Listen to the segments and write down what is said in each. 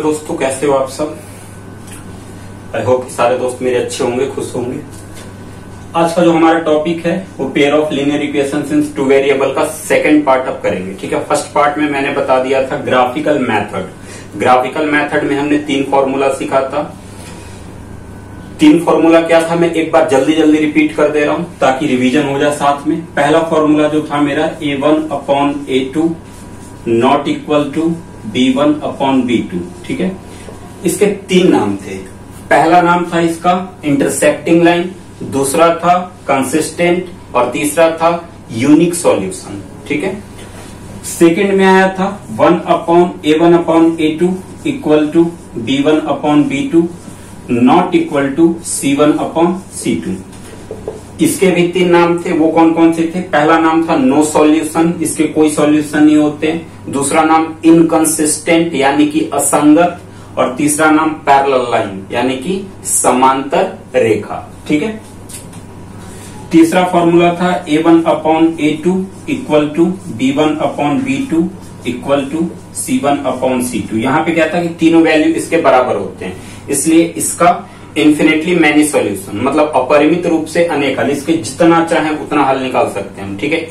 दोस्तों, कैसे हो आप सब। आई होप सारे दोस्त मेरे अच्छे होंगे, खुश होंगे। आज का जो हमारा टॉपिक है वो pair of linear equations in two variable का सेकंड पार्ट अब करेंगे। ठीक है, फर्स्ट पार्ट में मैंने बता दिया था ग्राफिकल मेथड। ग्राफिकल मेथड में हमने 3 फॉर्मूला सीखा था। 3 फॉर्मूला क्या था, मैं एक बार जल्दी जल्दी रिपीट कर दे रहा हूं ताकि रिवीजन हो जाए साथ में। पहला फॉर्मूला जो था मेरा A1/A2 not equal to B1/B2। ठीक है, इसके 3 नाम थे। पहला नाम था इसका इंटरसेक्टिंग लाइन, दूसरा था कंसिस्टेंट और तीसरा था यूनिक सॉल्यूशन। ठीक है, सेकंड में आया था 1/A1/A2 equal to B1/B2 not equal to C1/C2। इसके भी 3 नाम थे। वो कौन कौन से थे? पहला नाम था नो सॉल्यूशन, इसके कोई सॉल्यूशन नहीं होते। दूसरा नाम इनकंसिस्टेंट यानी कि असंगत, और तीसरा नाम पैरेलल लाइन यानी कि समांतर रेखा। ठीक है, तीसरा फॉर्मूला था A1/A2 equal to B1/B2 equal to C1/C2। यहाँ पे क्या था कि तीनों वैल्यू इसके बराबर होते हैं, इसलिए इसका इन्फिनिटली मैनी सॉल्यूशन, मतलब अपरिमित रूप से अनेक हल। इसके जितना चाहे उतना हल निकाल सकते हैं हम। ठीक है,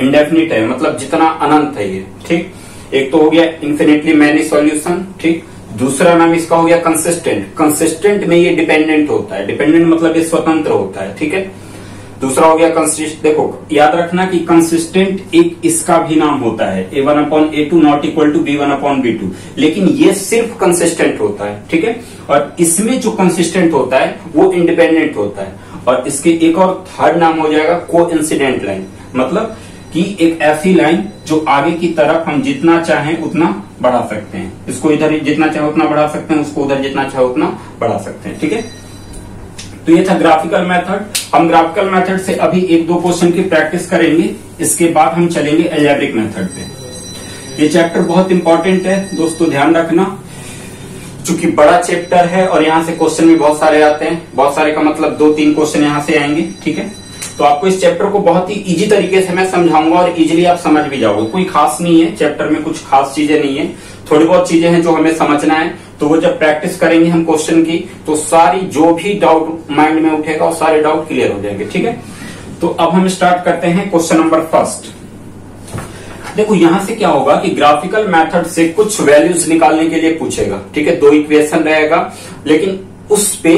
इंडेफिनिट है, मतलब जितना अनंत है ये। ठीक, एक तो हो गया इन्फिनिटली मैनी सॉल्यूशन। ठीक, दूसरा नाम इसका हो गया कंसिस्टेंट। कंसिस्टेंट में ये डिपेंडेंट होता है, डिपेंडेंट मतलब ये स्वतंत्र होता है। ठीक है, दूसरा हो गया कंसिस्टेंट। देखो याद रखना कि कंसिस्टेंट एक इसका भी नाम होता है A1/A2 not equal to B1/B2, लेकिन ये सिर्फ कंसिस्टेंट होता है। ठीक है, और इसमें जो कंसिस्टेंट होता है वो इंडिपेंडेंट होता है। और इसके एक और थर्ड नाम हो जाएगा कोइंसिडेंट लाइन, मतलब कि एक ऐसी लाइन जो आगे की तरफ हम जितना चाहें उतना बढ़ा सकते हैं। इसको इधर जितना चाहे उतना बढ़ा सकते हैं, उसको उधर जितना चाहे उतना बढ़ा सकते हैं। ठीक है, तो ये था ग्राफिकल मेथड। हम ग्राफिकल मेथड से अभी 1-2 क्वेश्चन की प्रैक्टिस करेंगे, इसके बाद हम चलेंगे अलजेब्रिक मेथड पे। ये चैप्टर बहुत इंपॉर्टेंट है दोस्तों, ध्यान रखना, चूंकि बड़ा चैप्टर है और यहाँ से क्वेश्चन भी बहुत सारे आते हैं। बहुत सारे का मतलब 2-3 क्वेश्चन यहाँ से आएंगे। ठीक है, तो आपको इस चैप्टर को बहुत ही इजी तरीके से मैं समझाऊंगा और इजीली आप समझ भी जाओगे। कोई खास नहीं है चैप्टर में, कुछ खास चीजें नहीं है, थोड़ी बहुत चीजें हैं जो हमें समझना है। तो वो जब प्रैक्टिस करेंगे हम क्वेश्चन की, तो सारी जो भी डाउट माइंड में उठेगा वो सारे डाउट क्लियर हो जाएंगे। ठीक है, तो अब हम स्टार्ट करते हैं क्वेश्चन नंबर फर्स्ट। देखो यहां से क्या होगा कि ग्राफिकल मेथड से कुछ वैल्यूज निकालने के लिए पूछेगा। ठीक है, 2 इक्वेशन रहेगा, लेकिन उस पे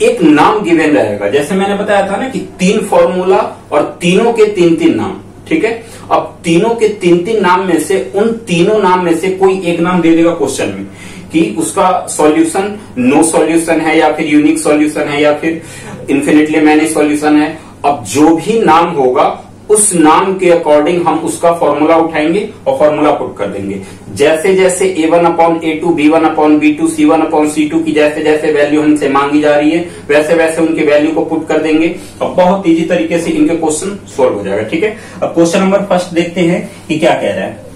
एक नाम गिवन रहेगा। जैसे मैंने बताया था ना कि 3 फॉर्मूला और तीनों के 3-3 नाम। ठीक है, अब तीनों के 3-3 नाम में से उन तीनों नाम में से कोई एक नाम दे देगा क्वेश्चन में कि उसका सॉल्यूशन नो सॉल्यूशन है या फिर यूनिक सॉल्यूशन है या फिर इन्फिनिटली मैनी सॉल्यूशन है। अब जो भी नाम होगा उस नाम के अकॉर्डिंग हम उसका फॉर्मूला उठाएंगे और फॉर्मूला पुट कर देंगे। जैसे जैसे A1/A2 B1/B2 C1/C2 की जैसे जैसे वैल्यू हमसे मांगी जा रही है वैसे वैसे उनके वैल्यू को पुट कर देंगे और बहुत इजी तरीके से इनके क्वेश्चन सोल्व हो जाएगा। ठीक है, अब क्वेश्चन नंबर फर्स्ट देखते हैं कि क्या कह रहा है।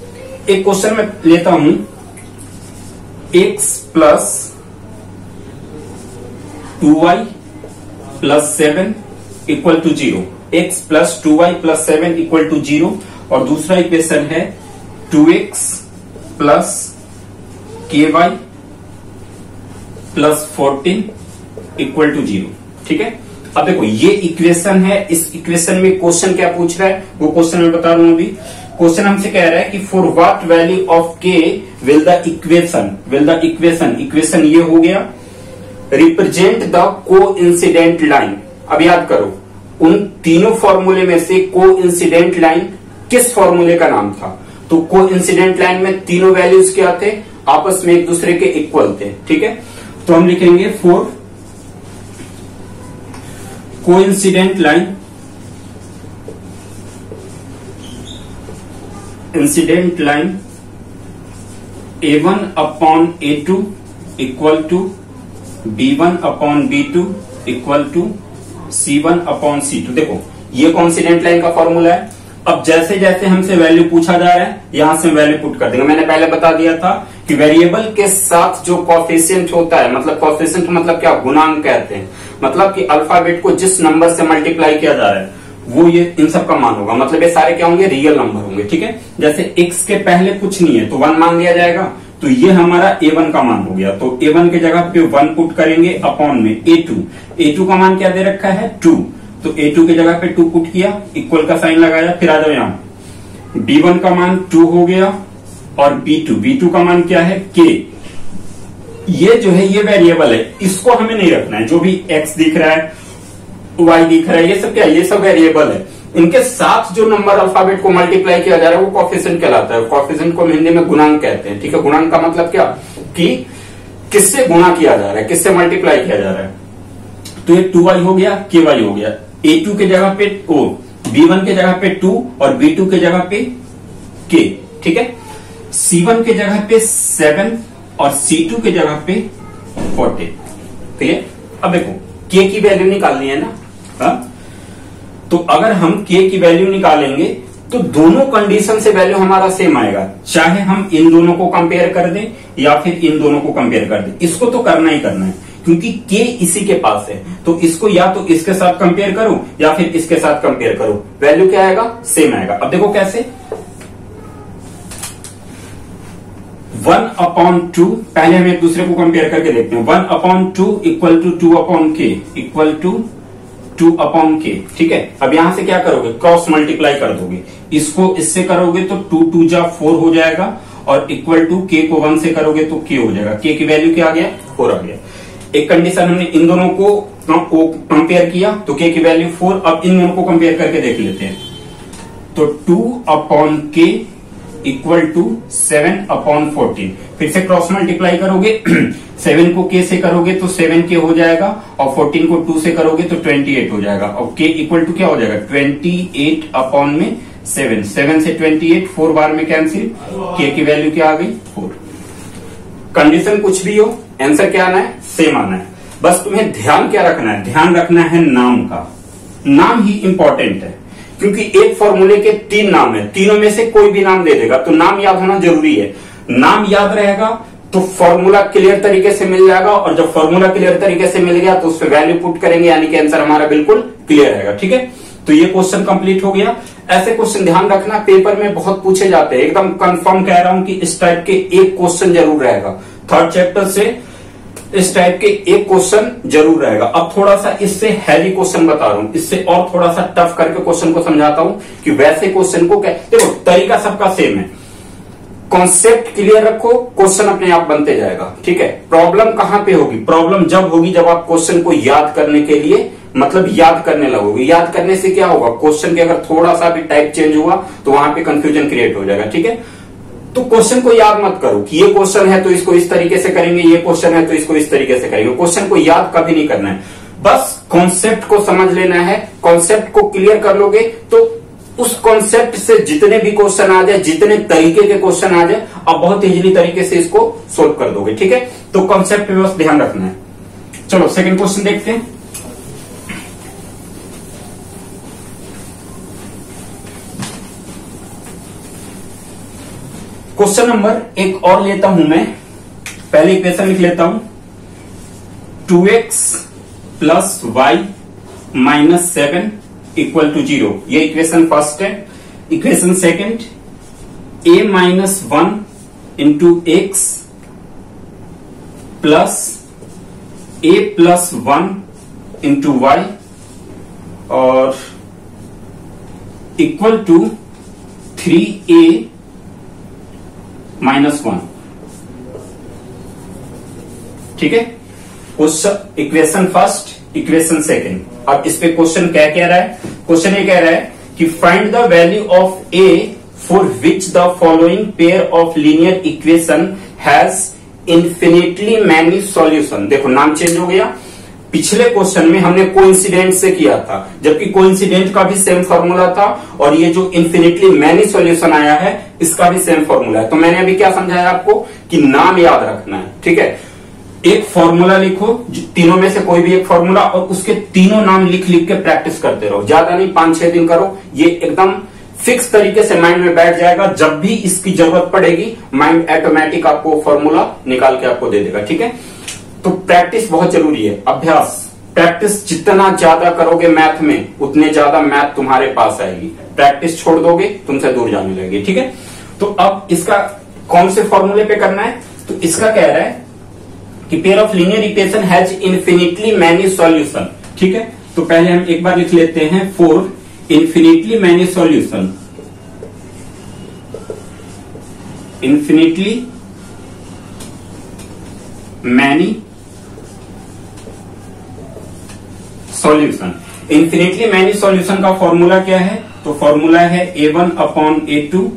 एक क्वेश्चन में लेता हूं x + 2y + 7 = 0। x + 2y + 7 = 0। और दूसरा इक्वेशन है 2x + ky + 14 = 0। ठीक है, अब देखो ये इक्वेशन है। इस इक्वेशन में क्वेश्चन क्या पूछ रहा है वो क्वेश्चन मैं बता रहा हूं अभी। क्वेश्चन हमसे कह रहा है कि for what value of k will the equation ये हो गया रिप्रेजेंट द कोइंसिडेंट लाइन। अब याद करो उन तीनों फॉर्मूले में से कोइंसिडेंट लाइन किस फॉर्मूले का नाम था? तो कोइंसिडेंट लाइन में तीनों वैल्यूज क्या थे? आपस में एक दूसरे के इक्वल थे। ठीक है, तो हम लिखेंगे for coincident line A1/A2 equal to B1/B2 equal to C1/C2। देखो ये कोइंसिडेंट लाइन का फॉर्मूला है। अब जैसे जैसे हमसे वैल्यू पूछा जा रहा है यहां से वैल्यू पुट कर देंगे। मैंने पहले बता दिया था कि वेरिएबल के साथ जो कोएफिशिएंट होता है, मतलब कोएफिशिएंट मतलब क्या, गुणांक कहते हैं, मतलब कि अल्फाबेट को जिस नंबर से मल्टीप्लाई किया जा रहा है वो ये इन सब का मान होगा। मतलब ये सारे क्या होंगे, रियल नंबर होंगे। ठीक है, जैसे x के पहले कुछ नहीं है तो 1 मान लिया जाएगा, तो ये हमारा A1 का मान हो गया। तो A1 के जगह पे 1 पुट करेंगे अपॉन में A2 का मान क्या दे रखा है 2, तो A2 के जगह पे 2 पुट किया, इक्वल का साइन लगाया, फिर आ जाओ यहां B1 का मान 2 हो गया और B2 का मान क्या है K। ये जो है ये वेरिएबल है, इसको हमें नहीं रखना है। जो भी X दिख रहा है, Y दिख रहा है, ये सब क्या है, ये सब वेरिएबल है। इनके साथ जो नंबर अल्फाबेट को मल्टीप्लाई किया जा रहा है वो कोफिशिएंट कहलाता है। कोफिशिएंट को हिंदी में गुणांक कहते हैं, ठीक है। गुणांक का मतलब क्या कि किससे गुणा किया जा रहा है, किससे मल्टीप्लाई किया जा रहा है। तो ये 2y हो गया, ky हो गया। A2 के जगह पे B1 के जगह पे 2 और B2 के जगह पे k, ठीक है। C1 के जगह पे 7 और C2 के जगह पे 40, क्लियर। अब देखो k की वैल्यू निकालनी है ना, हा? तो अगर हम k की वैल्यू निकालेंगे तो दोनों कंडीशन से वैल्यू हमारा सेम आएगा, चाहे हम इन दोनों को कंपेयर कर दें या फिर इन दोनों को कंपेयर कर दें। इसको तो करना ही करना है क्योंकि k इसी के पास है, तो इसको या तो इसके साथ कंपेयर करो या फिर इसके साथ कंपेयर करो, वैल्यू क्या आएगा, सेम आएगा। अब देखो कैसे, 1/2, पहले हम एक दूसरे को कंपेयर करके देखते हैं। 1/2 equal to 2/k equal to 2/k, ठीक है। अब यहां से क्या करोगे, क्रॉस मल्टीप्लाई कर दोगे, इसको इससे करोगे तो 2 2 जा 4 हो जाएगा और इक्वल टू k को 1 से करोगे तो k हो जाएगा। k की वैल्यू क्या आ गया, 4 आ गया। एक कंडीशन हमने इन दोनों को कंपेयर किया तो k की वैल्यू 4। अब इन दोनों को कंपेयर करके देख लेते हैं, तो 2/k इक्वल टू 7/14, फिर से क्रॉस मल्टीप्लाई करोगे 7 को k से करोगे तो 7k हो जाएगा और 14 को 2 से करोगे तो 28 हो जाएगा और k इक्वल टू क्या हो जाएगा 28/7, 7 से 28 4 बार में कैंसिल, k की वैल्यू क्या आ गई 4। कंडीशन कुछ भी हो, आंसर क्या आना है, सेम आना है। बस तुम्हें ध्यान क्या रखना है, ध्यान रखना है नाम का। नाम ही इंपॉर्टेंट है क्योंकि एक फॉर्मूले के 3 नाम है, तीनों में से कोई भी नाम दे देगा, तो नाम याद होना जरूरी है। नाम याद रहेगा तो फॉर्मूला क्लियर तरीके से मिल जाएगा और जब फॉर्मूला क्लियर तरीके से मिल गया तो उस पर वैल्यू पुट करेंगे, यानी कि आंसर हमारा बिल्कुल क्लियर रहेगा, ठीक है। तो ये क्वेश्चन कंप्लीट हो गया। ऐसे क्वेश्चन ध्यान रखना, पेपर में बहुत पूछे जाते हैं, एकदम कंफर्म कह रहा हूं कि इस टाइप के एक क्वेश्चन जरूर रहेगा। 3rd चैप्टर से इस टाइप के एक क्वेश्चन जरूर रहेगा। अब थोड़ा सा इससे हैवी क्वेश्चन बता रहा हूं, इससे और थोड़ा सा टफ करके क्वेश्चन को समझाता हूं कि वैसे क्वेश्चन को क्या, देखो तरीका सबका सेम है, कॉन्सेप्ट क्लियर रखो, क्वेश्चन अपने आप बनते जाएगा, ठीक है। प्रॉब्लम कहां पे होगी, प्रॉब्लम जब होगी जब आप क्वेश्चन को याद करने के लिए मतलब याद करने लगोगे। याद करने से क्या होगा, क्वेश्चन के अगर थोड़ा सा भी टाइप चेंज हुआ तो वहां पे कंफ्यूजन क्रिएट हो जाएगा, ठीक है। तो क्वेश्चन को याद मत करो कि ये क्वेश्चन है तो इसको इस तरीके से करेंगे, ये क्वेश्चन है तो इसको इस तरीके से करेंगे। क्वेश्चन को याद कभी नहीं करना है, बस कॉन्सेप्ट को समझ लेना है। कॉन्सेप्ट को क्लियर कर लोगे तो उस कॉन्सेप्ट से जितने भी क्वेश्चन आ जाए, जितने तरीके के क्वेश्चन आ जाए, आप बहुत इजीली तरीके से इसको सोल्व कर दोगे, ठीक है। तो कॉन्सेप्ट पे बस ध्यान रखना है। चलो सेकंड क्वेश्चन देखते हैं। क्वेश्चन नंबर एक और लेता हूं मैं, पहले इक्वेशन लिख लेता हूं, 2x plus y minus 7 equal to 0। ये इक्वेशन फर्स्ट है। Equation second, a minus 1 into x plus a plus 1 into y और इक्वल टू 3a माइनस 1, ठीक है। Question equation first, equation second. अब इस पे क्वेश्चन क्या कह रहा है, क्वेश्चन ये कह रहा है कि find the value of a for which the following pair of linear equation has infinitely many solution. देखो नाम चेंज हो गया, पिछले क्वेश्चन में हमने कोइंसिडेंट से किया था, जबकि कोइंसिडेंट का भी सेम फॉर्मूला था और ये जो इन्फिनिटली मैनी सॉल्यूशन आया है इसका भी सेम फॉर्मूला है। तो मैंने अभी क्या समझाया आपको कि नाम याद रखना है, ठीक है। एक फॉर्मूला लिखो, तीनों में से कोई भी एक फॉर्मूला, और उसके तीनों नाम लिख लिख के प्रैक्टिस करते रहो, ज्यादा नहीं 5-6 दिन करो, ये एकदम फिक्स तरीके से माइंड में बैठ जाएगा। जब भी इसकी जरूरत पड़ेगी माइंड ऑटोमेटिक आपको फॉर्मूला निकाल के आपको दे देगा, ठीक है। तो प्रैक्टिस बहुत जरूरी है, अभ्यास। प्रैक्टिस जितना ज्यादा करोगे मैथ में उतने ज्यादा मैथ तुम्हारे पास आएगी। प्रैक्टिस छोड़ दोगे तुमसे दूर जाने लगेगी, ठीक है। तो अब इसका कौन से फॉर्मूले पे करना है, तो इसका कह रहा है कि pair of linear equation has infinitely many solution. ठीक है, तो पहले हम एक बार लिख लेते हैं for infinitely many solution, infinitely many solution. Infinitely many solution का फॉर्मूला क्या है? तो फॉर्मूला है A1 upon A2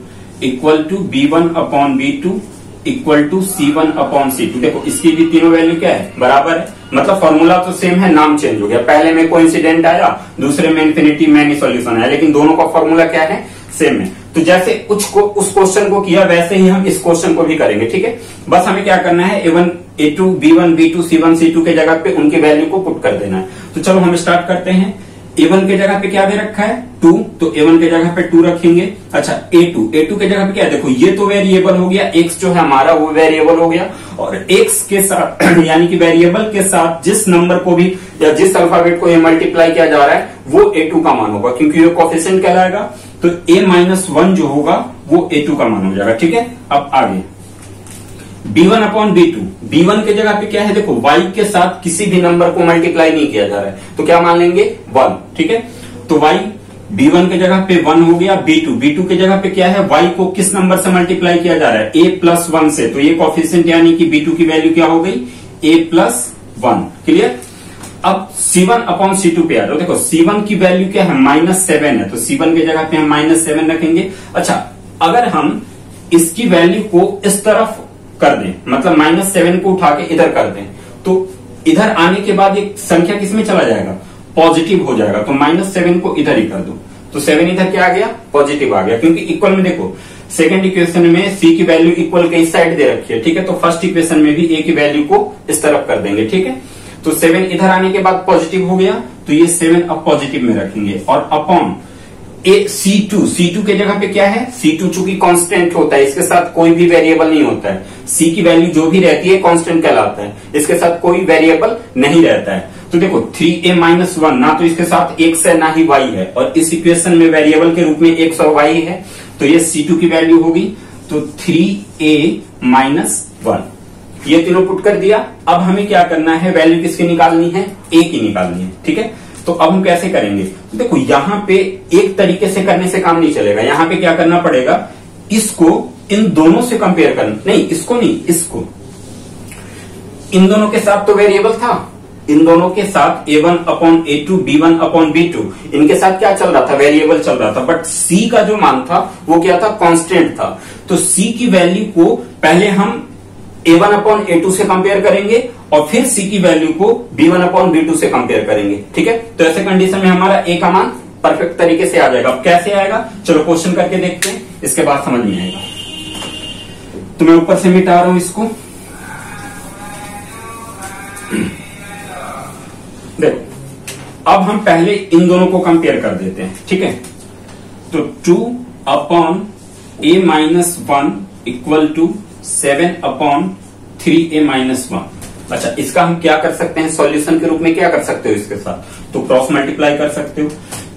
equal to B1 upon B2 equal to C1 upon C2। देखो इसकी भी तीनों वैल्यू क्या है? बराबर है, मतलब फॉर्मूला तो सेम है, नाम चेंज हो गया। पहले में कोइंसिडेंट आया, दूसरे में इन्फिनिटी मैनी सॉल्यूशन आया, लेकिन दोनों का फॉर्मूला क्या है? सेम है। तो जैसे उस क्वेश्चन को किया वैसे ही हम इस क्वेश्चन को भी करेंगे। ठीक है, बस हमें क्या करना है, A1 A2 B1 B2 C1 C2 के जगह पे उनकी वैल्यू को पुट कर देना है। तो चलो हम स्टार्ट करते हैं। A1 के जगह पे क्या दे रखा है? 2, तो A1 के जगह पे 2 रखेंगे। अच्छा A2 के जगह पे क्या है? देखो ये तो वेरिएबल हो गया, x जो है हमारा वो वेरिएबल हो गया, और x के साथ यानी कि वेरिएबल के साथ जिस नंबर को भी या जिस अल्फाबेट को ये मल्टीप्लाई किया जा रहा है वो A2 का मान होगा, क्योंकि ये कोएफिशिएंट कहलाएगा। तो A-1 जो होगा वो A2 का मान हो जाएगा। ठीक है, अब आगे B1 अपॉन B2, B1 के जगह पे क्या है? देखो y के साथ किसी भी नंबर को मल्टीप्लाई नहीं किया जा रहा है, तो क्या मान लेंगे? 1। ठीक है, तो y B1 के जगह पे 1 हो गया। B2 के जगह पे क्या है? y को किस नंबर से मल्टीप्लाई किया जा रहा है? A+1 से, तो ये कोएफिशिएंट यानी कि B2 की वैल्यू क्या हो गई? A+1। क्लियर? अब C1 अपॉन C2 पे आ जाओ। देखो C1 की वैल्यू क्या है? -7 है, तो C1 की जगह पे हम -7 रखेंगे। अच्छा, अगर हम इसकी वैल्यू को इस तरफ कर दें, मतलब -7 को उठा के इधर कर दें, तो इधर आने के बाद एक संख्या किसमें चला जाएगा? पॉजिटिव हो जाएगा। तो -7 को इधर ही कर दो, तो 7 इधर क्या आ गया? पॉजिटिव आ गया, क्योंकि इक्वल में देखो सेकंड इक्वेशन में C की वैल्यू इक्वल के इस साइड दे रखी है। ठीक है, तो फर्स्ट इक्वेशन में भी A की वैल्यू को इस तरफ कर देंगे। ठीक है, तो 7 इधर आने के बाद पॉजिटिव हो गया, तो ये 7 अब पॉजिटिव में रखेंगे, और अपॉन C2 के जगह पे क्या है? C2 चूंकि कांस्टेंट होता है, इसके साथ कोई भी वेरिएबल नहीं होता है। C की वैल्यू जो भी रहती है कांस्टेंट कहलाता है, इसके साथ कोई वेरिएबल नहीं रहता है। तो देखो 3A-1 ना तो इसके साथ x है ना ही y है, और इस इक्वेशन में वेरिएबल के रूप में x और y है, तो ये C2 की वैल्यू होगी, तो 3A-1 ये तीनों पुट कर दिया। अब हमें क्या करना है? वैल्यू किसकी निकालनी है? A की निकालनी है। ठीक है, तो अब हम कैसे करेंगे? तो देखो यहाँ पे एक तरीके से करने से काम नहीं चलेगा, यहाँ पे क्या करना पड़ेगा? इसको इन दोनों से कंपेयर करना, नहीं इसको नहीं, इसको इन दोनों के साथ तो वेरिएबल था, इन दोनों के साथ A1 upon A2 B1 upon B2 इनके साथ क्या चल रहा था? वेरिएबल चल रहा था, बट C का जो मान था वो क्या था? कांस्टेंट था। तो C की वैल्यू को पहले हम A1 अपॉन A2 से कंपेयर करेंगे और फिर C की वैल्यू को B1 अपॉन B2 से कंपेयर करेंगे। ठीक है, तो ऐसे कंडीशन में हमारा A का मान परफेक्ट तरीके से आ जाएगा। अब कैसे आएगा? चलो क्वेश्चन करके देखते हैं, इसके बाद समझ नहीं आएगा। तो मैं ऊपर से मिटा रहा हूं इसको। देखो अब हम पहले इन दोनों को कंपेयर कर देते हैं। ठीक है, तो 2 upon A-1 equal to 7 upon 3A-1। अच्छा, इसका हम क्या कर सकते हैं? सॉल्यूशन के रूप में क्या कर सकते हो इसके साथ? तो क्रॉस मल्टीप्लाई कर सकते हो।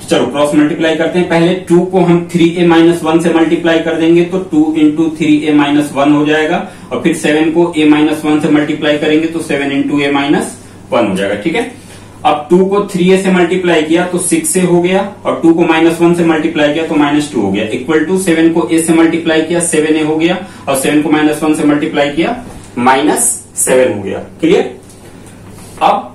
चलो क्रॉस मल्टीप्लाई करते हैं। पहले 2 को हम 3A-1 से मल्टीप्लाई कर देंगे, तो 2 इंटू 3A-1 हो जाएगा, और फिर 7 को A-1 से मल्टीप्लाई करेंगे तो 7 इंटू A-1 हो जाएगा। ठीक है, अब 2 को 3A से मल्टीप्लाई किया तो 6A हो गया, और 2 को -1 से मल्टीप्लाई किया तो -2 हो गया, इक्वल टू 7 को A से मल्टीप्लाई किया 7A हो गया, और 7 को -1 से मल्टीप्लाई किया -7 हो गया। क्लियर? अब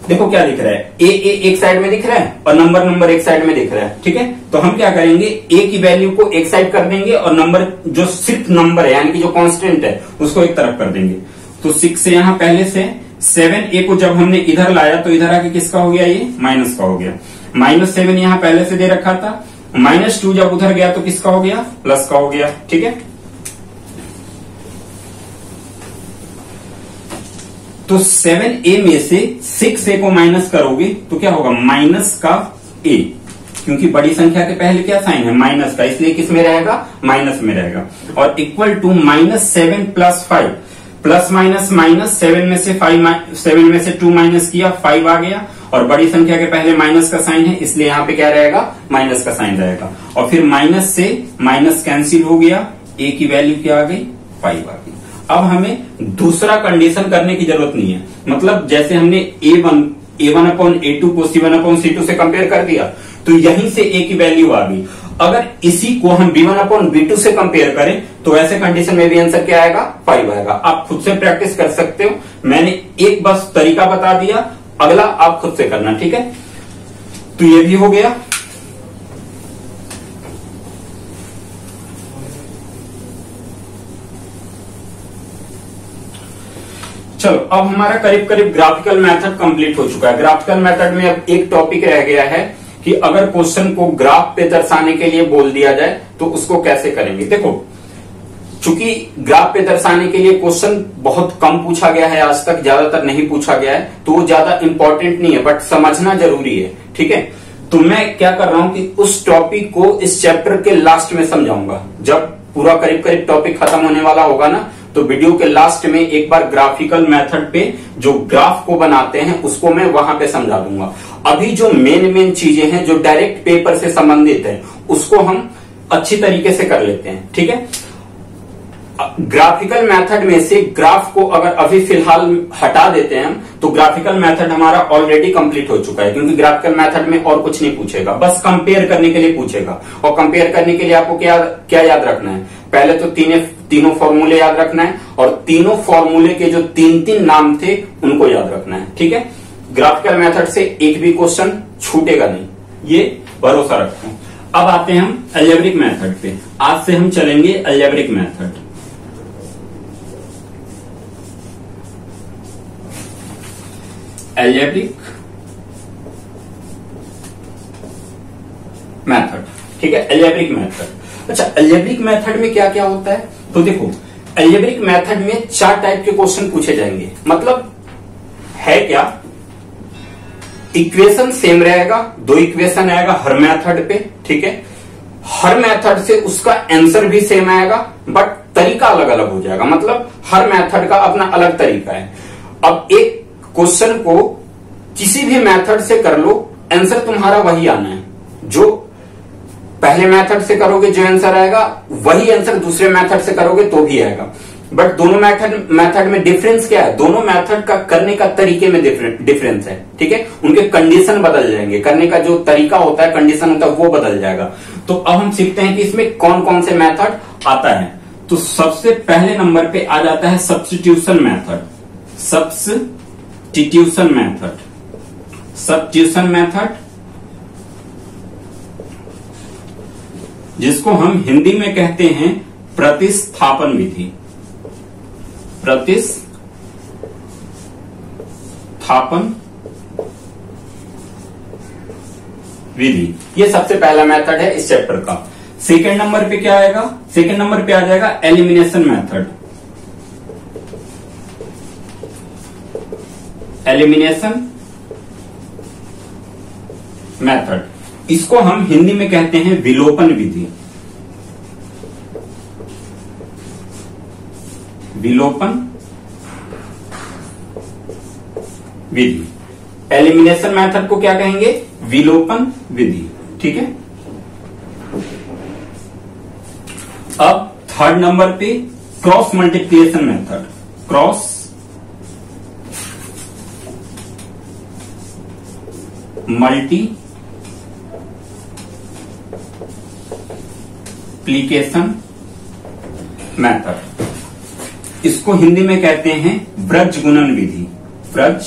देखो क्या दिख रहा है? A एक साइड में दिख रहा है और नंबर एक साइड में दिख रहा है। ठीक है, तो हम क्या करेंगे? A की वैल्यू को एक साइड कर देंगे और नंबर जो सिर्फ नंबर है यानी कि जो कांस्टेंट है उसको एक तरफ कर देंगे। तो 6 से यहां पहले से 7A को जब हमने इधर लाया तो इधर आके किसका हो गया? ये माइनस का हो गया। -7 यहां पहले से दे रखा था, -2 जब उधर गया तो किसका हो गया? प्लस का हो गया। ठीक है, तो 7A में से 6A को माइनस करोगे तो क्या होगा? माइनस का A, क्योंकि बड़ी संख्या के पहले क्या साइन है? माइनस का, इसलिए किस में रहेगा? माइनस में रहेगा। और equal to -7 plus 5, plus minus minus, 7 में से 2 माइनस किया 5 आ गया, और बड़ी संख्या के पहले माइनस का साइन है इसलिए यहाँ पे क्या रहेगा? माइनस का साइन रहेगा। और फिर माइनस से माइनस कैंसिल हो गया, A की वैल्यू क्या आ गई? 5 आ गई। अब हमें दूसरा कंडीशन करने की जरूरत नहीं है। मतलब जैसे हमने A1 अपॉन A2 को C1 अपॉन C2 से कंपेयर कर दिया तो यहीं से A की वैल्यू आ गई। अगर इसी को हम B1 अपॉन B2 से कंपेयर करें तो ऐसे कंडीशन में भी आंसर क्या आएगा? 5 आएगा। आप खुद से प्रैक्टिस कर सकते हो, मैंने एक बस तरीका बता दिया, अगला आप खुद से करना, ठीक है। तो ये भी हो गया। चलो अब हमारा करीब करीब ग्राफिकल मेथड कंप्लीट हो चुका है। ग्राफिकल मेथड में अब एक टॉपिक रह गया है कि अगर क्वेश्चन को ग्राफ पे दर्शाने के लिए बोल दिया जाए तो उसको कैसे करेंगे। देखो, चूंकि ग्राफ पे दर्शाने के लिए क्वेश्चन बहुत कम पूछा गया है, आज तक ज्यादातर नहीं पूछा गया है, तो वो ज्यादा इंपॉर्टेंट नहीं है, बट समझना जरूरी है, ठीक है। तो मैं क्या कर रहा हूं कि उस टॉपिक को इस चैप्टर के लास्ट में समझाऊंगा। जब पूरा करीब करीब टॉपिक खत्म होने वाला होगा ना, तो वीडियो के लास्ट में एक बार ग्राफिकल मेथड पे जो ग्राफ को बनाते हैं उसको मैं वहां पे समझा दूंगा। अभी जो मेन चीजें हैं जो डायरेक्ट पेपर से संबंधित है उसको हम अच्छी तरीके से कर लेते हैं, ठीक है। ग्राफिकल मेथड में से ग्राफ को अगर अभी फिलहाल हटा देते हैं हम, तो ग्राफिकल मेथड हमारा ऑलरेडी कंप्लीट हो चुका है, क्योंकि ग्राफिकल मेथड में और कुछ नहीं पूछेगा, बस कंपेयर करने के लिए पूछेगा। और कंपेयर करने के लिए आपको क्या याद रखना है? पहले तो तीनों फॉर्मूले याद रखना है, और तीनों फॉर्मूले के जो तीन नाम थे उनको याद रखना है, ठीक है। ग्राफिकल मेथड से एक भी क्वेश्चन छूटेगा नहीं, ये भरोसा रखो। अब आते हैं हम अलजेब्रिक मेथड पे। आज से हम चलेंगे अलजेब्रिक मेथड। अलजेब्रिक मेथड, ठीक है, अलजेब्रिक मेथड। अच्छा, अलजेब्रिक मेथड में क्या क्या होता है? तो देखो, अलजेब्रिक मेथड में 4 टाइप के क्वेश्चन पूछे जाएंगे। मतलब है क्या, इक्वेशन सेम रहेगा, 2 इक्वेशन आएगा हर मेथड पे, ठीक है। हर मेथड से उसका आंसर भी सेम आएगा, बट तरीका अलग अलग हो जाएगा। मतलब हर मेथड का अपना अलग तरीका है। अब एक क्वेश्चन को किसी भी मेथड से कर लो, आंसर तुम्हारा वही आना है। जो पहले मेथड से करोगे जो आंसर आएगा, वही आंसर दूसरे मेथड से करोगे तो भी आएगा। बट दोनों मेथड में डिफरेंस क्या है? दोनों मेथड का करने का तरीके में डिफरेंस है, ठीक है। उनके कंडीशन बदल जाएंगे, करने का जो तरीका होता है, कंडीशन होता है, वो बदल जाएगा। तो अब हम सीखते हैं कि इसमें कौन कौन से मेथड आता है। तो सबसे पहले नंबर पे आ जाता है सब्स्टिट्यूशन मेथड। सब्स्टिट्यूशन मेथड, जिसको हम हिंदी में कहते हैं प्रतिस्थापन विधि। प्रतिस्थापन विधि, ये सबसे पहला मेथड है इस चैप्टर का। सेकंड नंबर पे क्या आएगा? सेकंड नंबर पे आ जाएगा एलिमिनेशन मेथड। एलिमिनेशन मेथड, इसको हम हिंदी में कहते हैं विलोपन विधि। विलोपन विधि, एलिमिनेशन मेथड को क्या कहेंगे? विलोपन विधि, ठीक है। अब थर्ड नंबर पे cross multiplication method. Cross multiplication method, इसको हिंदी में कहते हैं व्रज गुणन विधि। व्रज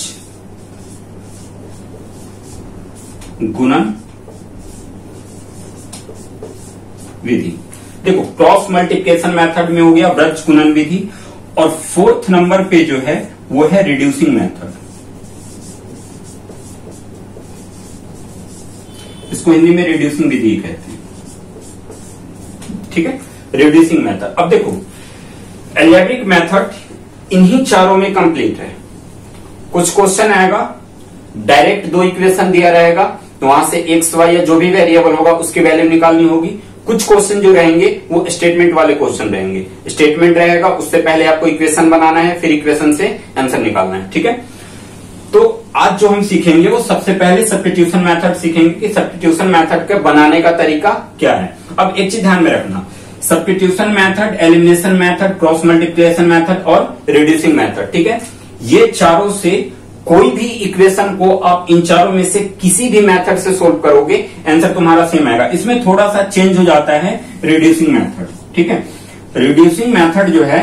गुणन विधि। देखो, क्रॉस मल्टीप्लिकेशन मेथड में हो गया व्रज गुणन विधि, और फोर्थ नंबर पे जो है वो है रिड्यूसिंग मेथड। इसको हिंदी में रिड्यूसिंग विधि कहते हैं, ठीक है, रिड्यूसिंग मेथड। अब देखो, अलजेब्रिक मेथड इन्हीं चारों में कंप्लीट है। कुछ क्वेश्चन आएगा डायरेक्ट 2 इक्वेशन दिया रहेगा, तो वहां से एक्स वाई या जो भी वेरिएबल होगा उसकी वैल्यू निकालनी होगी। कुछ क्वेश्चन जो रहेंगे वो स्टेटमेंट वाले क्वेश्चन रहेंगे। स्टेटमेंट रहेगा, उससे पहले आपको इक्वेशन बनाना है, फिर इक्वेशन से आंसर निकालना है, ठीक है। तो आज जो हम सीखेंगे वो सबसे पहले सब्स्टिट्यूशन मेथड सीखेंगे कि सब्स्टिट्यूशन मेथड के बनाने का तरीका क्या है। अब एक चीज ध्यान में रखना, substitution method, elimination method, cross multiplication method और रिड्यूसिंग मेथड। ठीक है, ये चारों से कोई भी इक्वेशन को आप इन चारों में से किसी भी मेथड से सोल्व करोगे, आंसर तुम्हारा सेम आएगा। इसमें थोड़ा सा चेंज हो जाता है रिड्यूसिंग मेथड। ठीक है, रिड्यूसिंग मेथड जो है,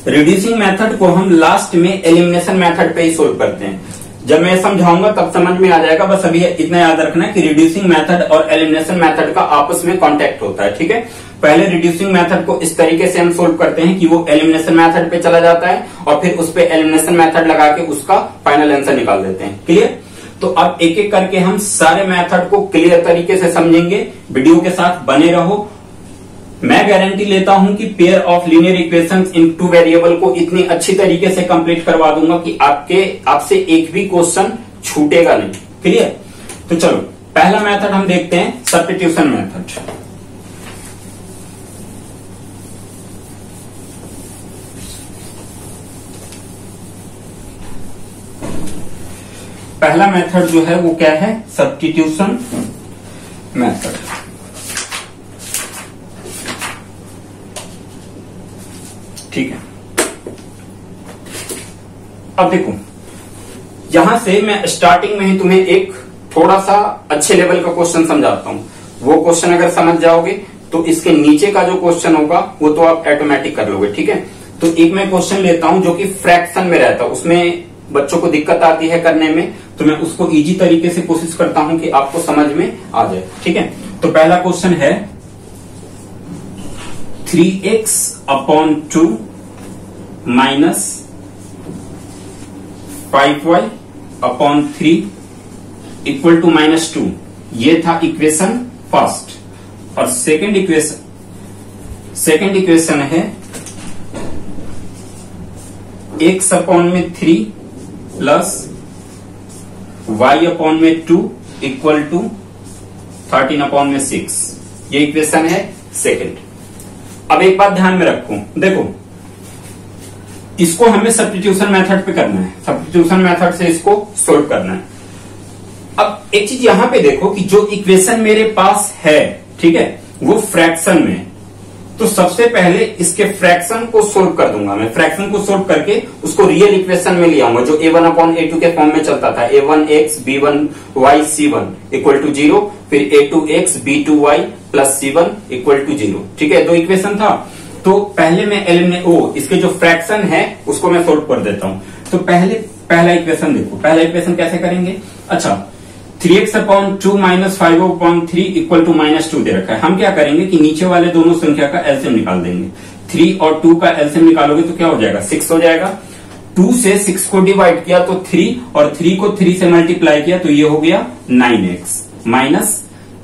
रिड्यूसिंग मेथड को हम लास्ट में एलिमिनेशन मेथड पे ही सोल्व करते हैं। जब मैं समझाऊंगा तब समझ में आ जाएगा। बस अभी इतना याद रखना है कि रिड्यूसिंग मेथड और एलिमिनेशन मेथड का आपस में कांटेक्ट होता है। ठीक है, पहले रिड्यूसिंग मेथड को इस तरीके से हम सोल्व करते हैं कि वो एलिमिनेशन मेथड पे चला जाता है और फिर उस पे एलिमिनेशन मेथड लगा के उसका फाइनल आंसर निकाल देते हैं। क्लियर? तो अब एक एक करके हम सारे मेथड को क्लियर तरीके से समझेंगे। वीडियो के साथ बने रहो। मैं गारंटी लेता हूं कि pair of linear equations in two variable को इतनी अच्छी तरीके से कंप्लीट करवा दूंगा कि आपसे एक भी क्वेश्चन छूटेगा नहीं। क्लियर? तो चलो पहला मेथड हम देखते हैं, सब्स्टिट्यूशन मेथड। पहला मेथड जो है वो क्या है? Substitution method. ठीक है, अब देखो यहां से मैं स्टार्टिंग में ही तुम्हें एक थोड़ा सा अच्छे लेवल का क्वेश्चन समझाता हूं। वो क्वेश्चन अगर समझ जाओगे तो इसके नीचे का जो क्वेश्चन होगा वो तो आप ऑटोमेटिक कर लोगे। ठीक है, तो एक मैं क्वेश्चन लेता हूं जो कि फ्रैक्शन में रहता है, उसमें बच्चों को दिक्कत आती है करने में, तो मैं उसको इजी तरीके से कोशिश करता हूं कि आपको समझ में आ जाए। ठीक है, तो पहला क्वेश्चन है 3x upon 2 minus 5y upon 3 equal to -2। ये था इक्वेशन फर्स्ट। और सेकंड इक्वेशन है x अपॉन में 3 प्लस y अपॉन में 2 इक्वल टू 13 अपॉन में 6। ये इक्वेशन है सेकंड। अब एक बात ध्यान में रखो, देखो इसको हमें सब्स्टिट्यूशन मेथड पे करना है, सब्स्टिट्यूशन मेथड से इसको सोल्व करना है। अब एक चीज यहां पे देखो कि जो इक्वेशन मेरे पास है, ठीक है, वो फ्रैक्शन में, तो सबसे पहले इसके फ्रैक्शन को सोल्व कर दूंगा मैं। फ्रैक्शन को सोल्व करके उसको रियल इक्वेशन में ले आऊंगा जो a1 अपॉन a2 के फॉर्म में चलता था। a1x b1y c1 equal to 0, फिर a2x b2y plus c1 equal to 0। ठीक है, दो इक्वेशन था। तो पहले मैं इसके जो फ्रैक्शन है उसको मैं सोल्व कर देता हूं। तो पहले पहला इक्वेशन देखो, पहला इक्वेशन कैसे करेंगे? अच्छा, 3x upon 2 minus 5 upon 3 equal to -2 दे रखा है। हम क्या करेंगे कि नीचे वाले दोनों संख्या का एलसीएम निकाल देंगे। 3 और 2 का एलसीएम निकालोगे तो क्या हो जाएगा? 6 हो जाएगा। 2 से 6 को डिवाइड किया तो 3, और 3 को 3 से मल्टीप्लाई किया तो ये हो गया 9x माइनस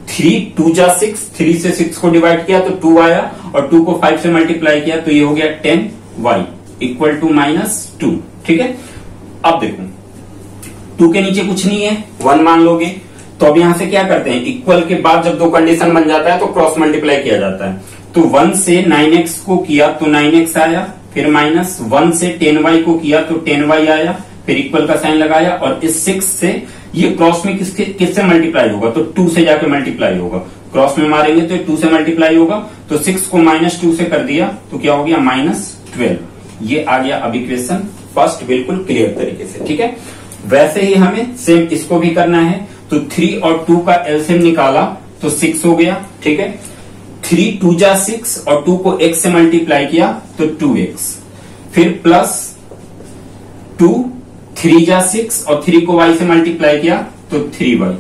3 2 जा 6, 3 से 6 को डिवाइड किया तो 2 आया, और 2 को 5 से मल्टीप्लाई किया तो ये हो गया 10y इक्वल टू -2। ठीक है, अब देखो 2 के नीचे कुछ नहीं है, 1 मान लोगे। तो अब यहां से क्या करते हैं, इक्वल के बाद जब दो कंडीशन बन जाता है तो क्रॉस मल्टीप्लाई किया जाता है। तो 1 से 9x को किया तो 9x आया, फिर -1 से 10y को किया तो 10y आया, फिर इक्वल का साइन लगाया, और इस 6 से ये क्रॉस में किससे मल्टीप्लाई होगा? तो 2 से जाके मल्टीप्लाई होगा। क्रॉस में मारेंगे तो 2 से मल्टीप्लाई होगा, तो 6 को -2 से कर दिया तो क्या हो गया? -12। ये आ गया अब इक्वेशन फर्स्ट, बिल्कुल क्लियर तरीके से। ठीक है, वैसे ही हमें सेम इसको भी करना है। तो 3 और 2 का एलसीएम निकाला तो 6 हो गया। ठीक है, 3 2 जा 6 और 2 को x से मल्टीप्लाई किया तो 2x, फिर प्लस 2 3 जा 6 और 3 को y से मल्टीप्लाई किया तो 3y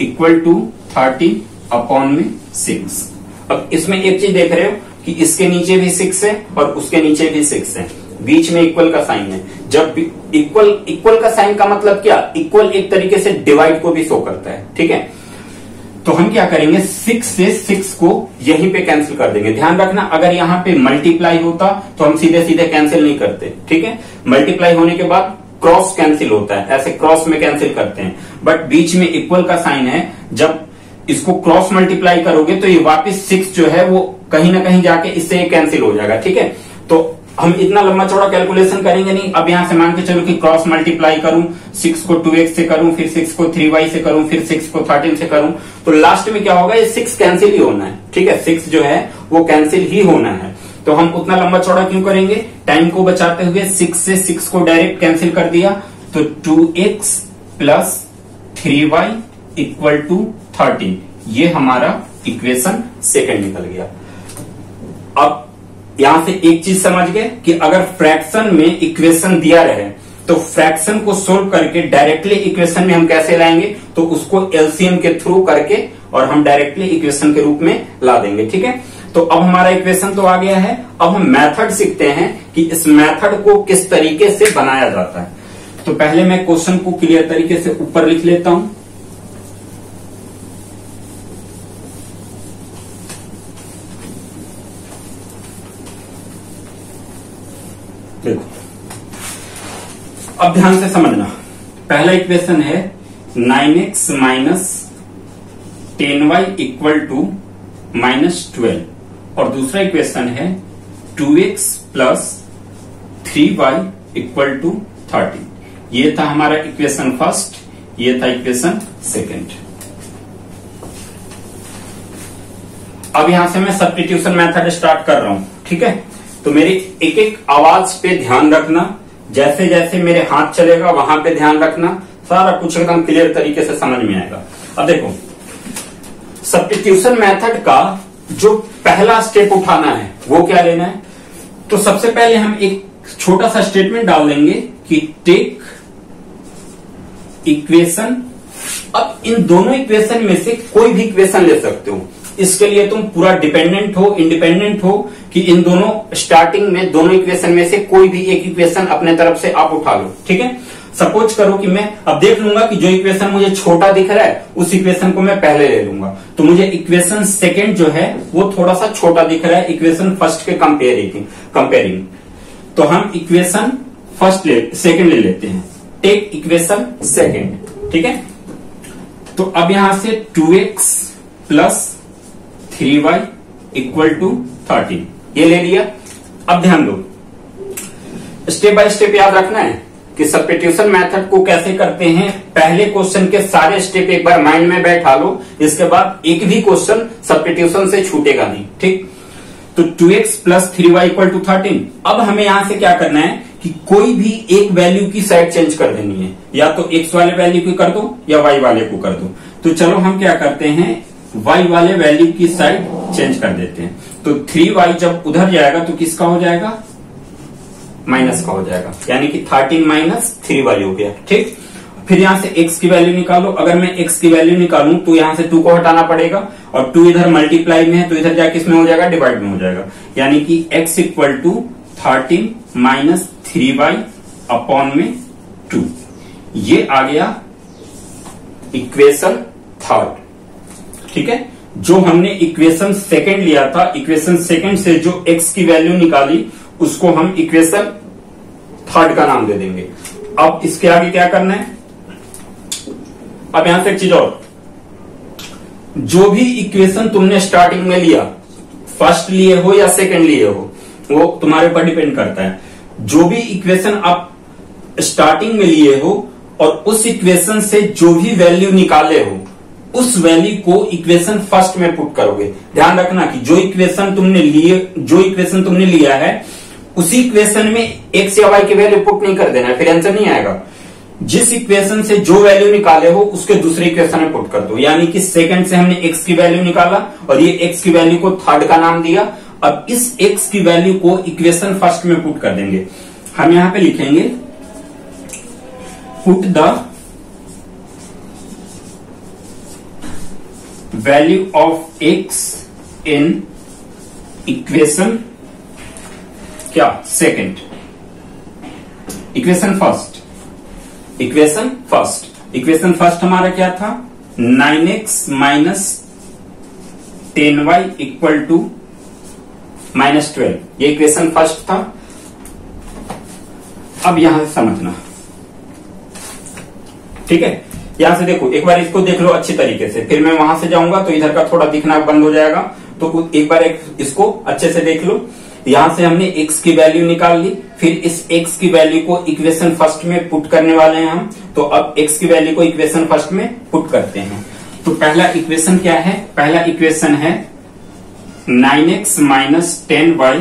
इक्वल टू 30 अपॉन में 6। अब इसमें एक चीज देख रहे हो कि इसके नीचे भी 6 है और उसके नीचे भी 6 है, बीच में इक्वल का साइन है। जब इक्वल का साइन का मतलब क्या? इक्वल एक तरीके से डिवाइड को भी शो करता है। ठीक है, तो हम क्या करेंगे, 6 से 6 को यहीं पे कैंसिल कर देंगे। ध्यान रखना, अगर यहाँ पे मल्टीप्लाई होता तो हम सीधे सीधे कैंसिल नहीं करते। ठीक है, मल्टीप्लाई होने के बाद क्रॉस कैंसिल होता है, ऐसे क्रॉस में कैंसिल करते हैं, बट बीच में इक्वल का साइन है। जब इसको क्रॉस मल्टीप्लाई करोगे तो ये वापस 6 जो है वो कहीं ना कहीं जाके इससे कैंसिल हो जाएगा। ठीक है, तो हम इतना लंबा चौड़ा कैलकुलेशन करेंगे नहीं। अब यहां से मान के चलो कि क्रॉस मल्टीप्लाई करूं, 6 को 2x से करूं, फिर 6 को 3y से करूं, फिर 6 को 13 से करूं, तो लास्ट में क्या होगा? ये 6 कैंसिल ही होना है। ठीक है, 6 जो है वो कैंसिल ही होना है। तो हम उतना लंबा चौड़ा क्यों करेंगे, टाइम को बचाते हुए 6 से 6 को डायरेक्ट कैंसिल कर दिया, तो 2x plus 3y equal to 13, ये हमारा इक्वेशन सेकंड निकल गया। अब यहां से एक चीज समझ गए कि अगर फ्रैक्शन में इक्वेशन दिया रहे तो फ्रैक्शन को सोल्व करके डायरेक्टली इक्वेशन में हम कैसे लाएंगे, तो उसको एलसीएम के थ्रू करके और हम डायरेक्टली इक्वेशन के रूप में ला देंगे। ठीक है, तो अब हमारा इक्वेशन तो आ गया है। अब हम मेथड सीखते हैं कि इस मेथड को किस तरीके से बनाया जाता है। तो पहले मैं क्वेश्चन को क्लियर तरीके से ऊपर लिख लेता हूं। देखो, अब ध्यान से समझना। पहला इक्वेशन है 9x minus 10y equal to -12 और दूसरा इक्वेशन है 2x plus 3y equal to 13। ये था हमारा इक्वेशन फर्स्ट, ये था इक्वेशन सेकंड। अब यहां से मैं सब्स्टिट्यूशन मेथड स्टार्ट कर रहा हूं। ठीक है, तो मेरी एक एक आवाज पे ध्यान रखना, जैसे जैसे मेरे हाथ चलेगा वहां पे ध्यान रखना, सारा कुछ एकदम क्लियर तरीके से समझ में आएगा। अब देखो, सब्स्टिट्यूशन मेथड का जो पहला स्टेप उठाना है वो क्या लेना है, तो सबसे पहले हम एक छोटा सा स्टेटमेंट डाल देंगे कि टेक इक्वेशन। अब इन दोनों इक्वेशन में से कोई भी इक्वेशन ले सकते हो, इसके लिए तुम पूरा डिपेंडेंट हो इंडिपेंडेंट हो कि इन दोनों स्टार्टिंग में दोनों इक्वेशन में से कोई भी एक इक्वेशन अपने तरफ से आप उठा लो। ठीक है, सपोज करो कि मैं अब देख लूंगा कि जो इक्वेशन मुझे छोटा दिख रहा है उस इक्वेशन को मैं पहले ले लूंगा, तो मुझे इक्वेशन सेकंड जो है वो थोड़ा सा छोटा दिख रहा है इक्वेशन फर्स्ट के कंपेयरिंग। तो हम इक्वेशन सेकंड ले लेते हैं, टेक इक्वेशन सेकंड। ठीक है, तो अब यहां से 2x plus 3y equal to 13 ये ले लिया। अब ध्यान दो, स्टेप बाय स्टेप याद रखना है कि सब्स्टिट्यूशन मेथड को कैसे करते हैं। पहले क्वेश्चन के सारे स्टेप एक बार माइंड में बैठा लो, इसके बाद एक भी क्वेश्चन सब्स्टिट्यूशन से छूटेगा नहीं। ठीक, तो 2x plus 3y equal to 13। अब हमें यहां से क्या करना है कि कोई भी एक वैल्यू की साइड चेंज कर देनी है, या तो x वाले वैल्यू की कर दो या y वाले को कर दो। तो चलो हम क्या करते हैं, y वाले वैल्यू की साइड चेंज कर देते हैं। तो 3y जब उधर जाएगा तो किसका हो जाएगा, माइनस का हो जाएगा, यानी कि 13 माइनस 3y हो गया। ठीक, फिर यहां से x की वैल्यू निकालो। अगर मैं x की वैल्यू निकालूं तो यहां से 2 को हटाना पड़ेगा और 2 इधर मल्टीप्लाई में है तो इधर जाके इसमें हो जाएगा डिवाइड में हो जाएगा, यानी कि x equal to 13 minus 3y upon में 2। ये आ गया इक्वेशन थर्ड। ठीक है, जो हमने इक्वेशन सेकंड लिया था, इक्वेशन सेकंड से जो x की वैल्यू निकाली उसको हम इक्वेशन थर्ड का नाम दे देंगे। अब इसके आगे क्या करना है, अब यहां से एक चीज और, जो भी इक्वेशन तुमने स्टार्टिंग में लिया, फर्स्ट लिए हो या सेकंड लिए हो, वो तुम्हारे ऊपर डिपेंड करता है। जो भी इक्वेशन आप स्टार्टिंग में लिए हो और उस इक्वेशन से जो भी वैल्यू निकाले हो उस वैल्यू को इक्वेशन फर्स्ट में पुट करोगे। ध्यान रखना कि जो इक्वेशन तुमने लिया है उसी इक्वेशन में x या y की वैल्यू पुट नहीं कर देना है, फिर आंसर नहीं आएगा। जिस इक्वेशन से जो वैल्यू निकाले हो उसके दूसरे इक्वेशन में पुट कर दो, यानी कि सेकंड से हमने x की वैल्यू निकाला और ये x की वैल्यू को थर्ड का नाम दिया। अब इस x की वैल्यू को इक्वेशन फर्स्ट में पुट कर देंगे। हम यहां पे लिखेंगे put the value of x in equation क्या, सेकंड, इक्वेशन फर्स्ट हमारा क्या था, 9x minus 10y equal to -12, ये इक्वेशन फर्स्ट था। अब यहां से समझना, ठीक है, यहां से देखो, एक बार इसको देख लो अच्छी तरीके से, फिर मैं वहां से जाऊंगा तो इधर का थोड़ा दिखना बंद हो जाएगा, तो एक बार इसको अच्छे से देख लो। यहां से हमने x की वैल्यू निकाल ली, फिर इस x की वैल्यू को इक्वेशन फर्स्ट में पुट करने वाले हैं हम। तो अब x की वैल्यू को इक्वेशन फर्स्ट में पुट करते हैं। तो पहला इक्वेशन क्या है, पहला इक्वेशन है 9x minus 10y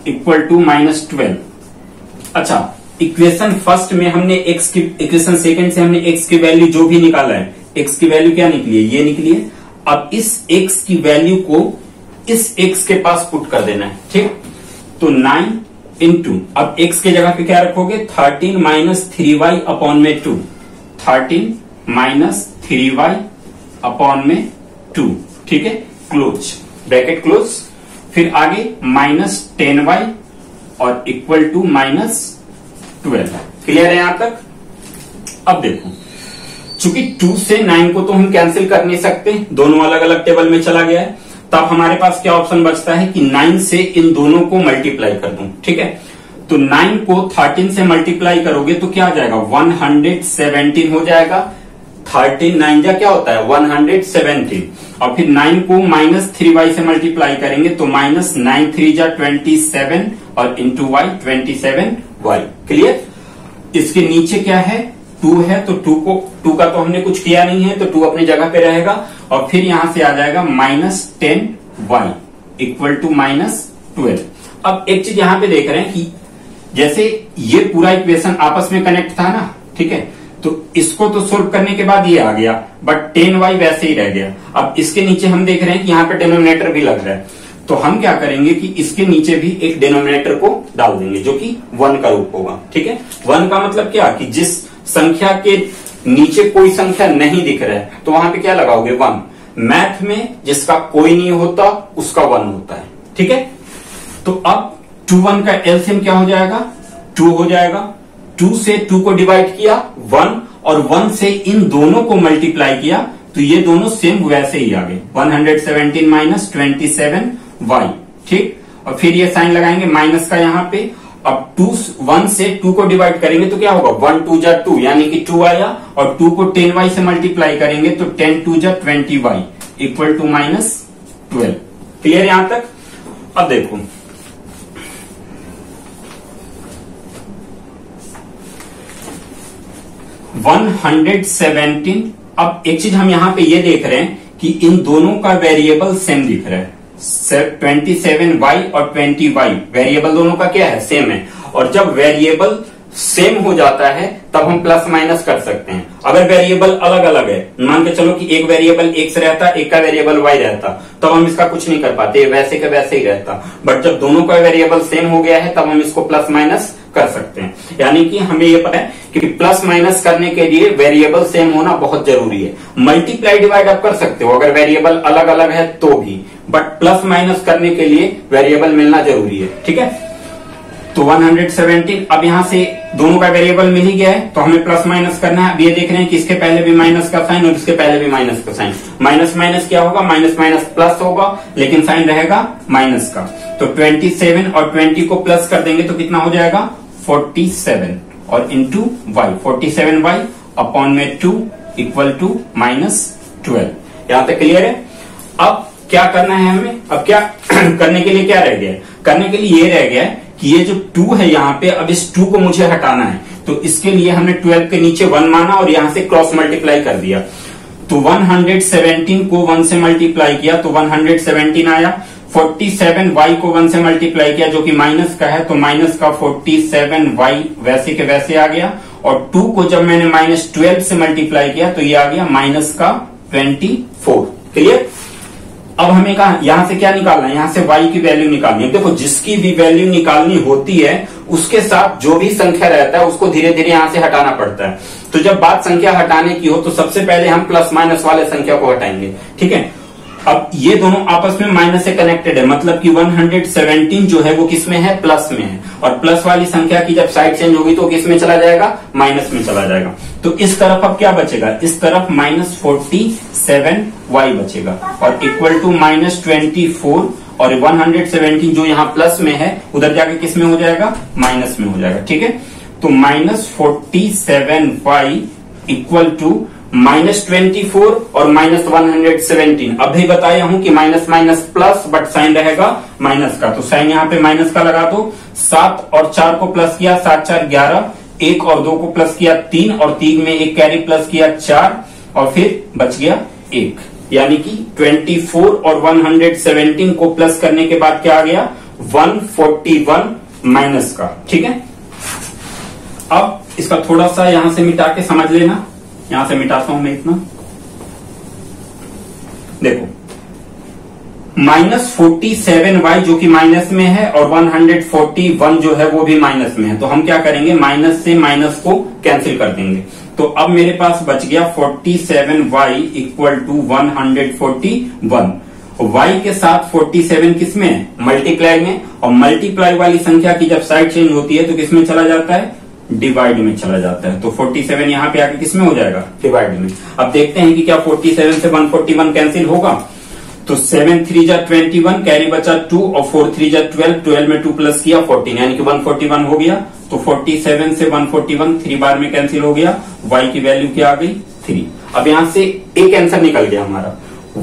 equal to minus 12। अच्छा, इक्वेशन फर्स्ट में हमने x की, इक्वेशन सेकंड से हमने x की वैल्यू जो भी निकाला है, x की वैल्यू क्या निकली है, ये निकली है। अब इस x की वैल्यू को इस x के पास पुट कर देना है, ठीक। तो 9 इंटू, अब x के जगह पे क्या रखोगे, 13 माइनस 3y अपॉन में 2, 13 माइनस 3y अपॉन में 2, ठीक है, क्लोज, ब्रैकेट क्लोज। फिर आगे माइनस 10y और इक्वल टू माइनस 12। क्लियर है यहां तक। अब देखो, चूंकि 2 से 9 को तो हम कैंसिल कर नहीं सकते, दोनों अलग अलग टेबल में चला गया है, तब हमारे पास क्या ऑप्शन बचता है कि 9 से इन दोनों को मल्टीप्लाई कर दूं, ठीक है। तो 9 को 13 से मल्टीप्लाई करोगे तो क्या आ जाएगा, 117 हो जाएगा। 13 9 जा क्या होता है, 117। और फिर 9 को माइनस 3y से मल्टीप्लाई करेंगे तो माइनस 9 3 जा 27 और इंटू y 27y। क्लियर। इसके नीचे क्या है, 2 है, तो 2 का तो हमने कुछ किया नहीं है, तो 2 अपनी जगह पे रहेगा। और फिर यहां से आ जाएगा minus 10y equal to minus 12। अब एक चीज यहां पे देख रहे हैं कि जैसे ये पूरा इक्वेशन आपस में कनेक्ट था ना, ठीक है, तो इसको तो सोल्व करने के बाद ये आ गया, बट 10y वैसे ही रह गया। अब इसके नीचे हम देख रहे हैं कि यहाँ पे डिनोमिनेटर भी लग रहा है, तो हम क्या करेंगे कि इसके नीचे भी एक डिनोमिनेटर को डाल देंगे जो कि 1 का रूप होगा, ठीक है। 1 का मतलब क्या, कि जिस संख्या के नीचे कोई संख्या नहीं दिख रहा है तो वहां पे क्या लगाओगे, 1। मैथ में जिसका कोई नहीं होता उसका 1 होता है, ठीक है। तो अब 2 1 का एलसीएम क्या हो जाएगा, 2 हो जाएगा। 2 से 2 को डिवाइड किया 1, और 1 से इन दोनों को मल्टीप्लाई किया तो ये दोनों सेम वैसे ही आ गए, 117 माइनस 27y, ठीक। और फिर ये साइन लगाएंगे माइनस का यहाँ पे। अब 1 से 2 को डिवाइड करेंगे तो क्या होगा, 1 2 जा 2 यानी कि 2 आया, और 2 को 10y से मल्टीप्लाई करेंगे तो 10 2 जा 20y equal to minus 12। Clear यहां तक। अब देखो, $117। अब एक चीज हम यहां पे ये देख रहे हैं कि इन दोनों का वेरिएबल सेम दिख रहा है, 27y और 20y वेरिएबल दोनों का क्या है, सेम है। और जब वेरिएबल सेम हो जाता है तब हम प्लस माइनस कर सकते हैं। अगर वेरिएबल अलग अलग है, मान के चलो कि एक वेरिएबल x रहता, एक का वेरिएबल y रहता, तब हम इसका कुछ नहीं कर पाते, वैसे का वैसे ही रहता। बट जब दोनों का वेरिएबल सेम हो गया है तब हम इसको प्लस माइनस कर सकते हैं। यानी कि हमें ये पता है कि प्लस माइनस करने के लिए वेरिएबल सेम होना बहुत जरूरी है। मल्टीप्लाई डिवाइड आप कर सकते हो अगर वेरिएबल अलग अलग है तो भी, बट प्लस माइनस करने के लिए वेरिएबल मिलना जरूरी है, ठीक है। तो 117, अब यहां से दोनों का वेरिएबल मिल ही गया है तो हमें प्लस माइनस करना है। अब ये देख रहे हैं कि इसके पहले भी माइनस का साइन और इसके पहले भी माइनस का साइन, माइनस माइनस क्या होगा, माइनस माइनस प्लस होगा, लेकिन साइन रहेगा माइनस का। तो 27 और 20 को प्लस कर देंगे तो कितना हो जाएगा, 47 और इंटू y, 47y अपॉन में 2 इक्वल टू माइनस 12। यहां तक क्लियर है। अब क्या करना है हमें, अब क्या करने के लिए क्या रह गया है, करने के लिए ये रह गया है कि ये जो 2 है यहाँ पे, अब इस 2 को मुझे हटाना है। तो इसके लिए हमने 12 के नीचे 1 माना और यहां से क्रॉस मल्टीप्लाई कर दिया। तो 117 को 1 से मल्टीप्लाई किया तो 117 आया। 47y को 1 से मल्टीप्लाई किया जो कि माइनस का है, तो माइनस का 47y वैसे के वैसे आ गया। और 2 को जब मैंने माइनस 12 से मल्टीप्लाई किया तो ये आ गया माइनस का 24। क्लियर। अब हमें कहा यहां से क्या निकालना है, यहां से y की वैल्यू निकालनी है। देखो जिसकी भी वैल्यू निकालनी होती है उसके साथ जो भी संख्या रहता है उसको धीरे धीरे यहां से हटाना पड़ता है। तो जब बात संख्या हटाने की हो तो सबसे पहले हम प्लस माइनस वाले संख्या को हटाएंगे, ठीक है। अब ये दोनों आपस में माइनस से कनेक्टेड है, मतलब कि 117 जो है वो किस में है, प्लस में है। और प्लस वाली संख्या की जब साइड चेंज होगी तो किस में चला जाएगा, माइनस में चला जाएगा। तो इस तरफ अब क्या बचेगा, इस तरफ माइनस 47y बचेगा और इक्वल टू माइनस 24। और 117 जो यहाँ प्लस में है उधर जाके किस में हो जाएगा, माइनस में हो जाएगा, ठीक है। तो minus 47y equal to minus 24 और माइनस 117। अभी बताया हूं कि minus minus plus, but sign रहेगा माइनस का, तो साइन यहाँ पे माइनस का लगा दो। 7 और 4 को प्लस किया, 7 4 11, 1 और 2 को प्लस किया 3 और 3 में एक कैरी प्लस किया 4 और फिर बच गया 1। यानी कि 24 और 117 को प्लस करने के बाद क्या आ गया 141 माइनस का। ठीक है, अब इसका थोड़ा सा यहां से मिटा के समझ लेना, यहां से मिटाता हूं मैं इतना। देखो -47y जो कि माइनस में है और 141 जो है वो भी माइनस में है, तो हम क्या करेंगे माइनस से माइनस को कैंसिल कर देंगे। तो अब मेरे पास बच गया 47y इक्वल टू 141। y के साथ 47 किस में है मल्टीप्लाई में, और मल्टीप्लाई वाली संख्या की जब साइड चेंज होती है तो किस में चला जाता है डिवाइड में चला जाता है। तो 47 यहाँ पे आके किस में हो जाएगा डिवाइड में। अब देखते हैं कि क्या 47 से 141 कैंसिल होगा। तो 7 3 जा 21 कैरी बचा 2 और 4 3 जा 12 में 2 प्लस किया 14 यानी कि 141 हो गया। तो 47 से 141 3 बार में कैंसिल हो गया, y की वैल्यू क्या आ गई 3। अब यहां से एक आंसर निकल गया हमारा,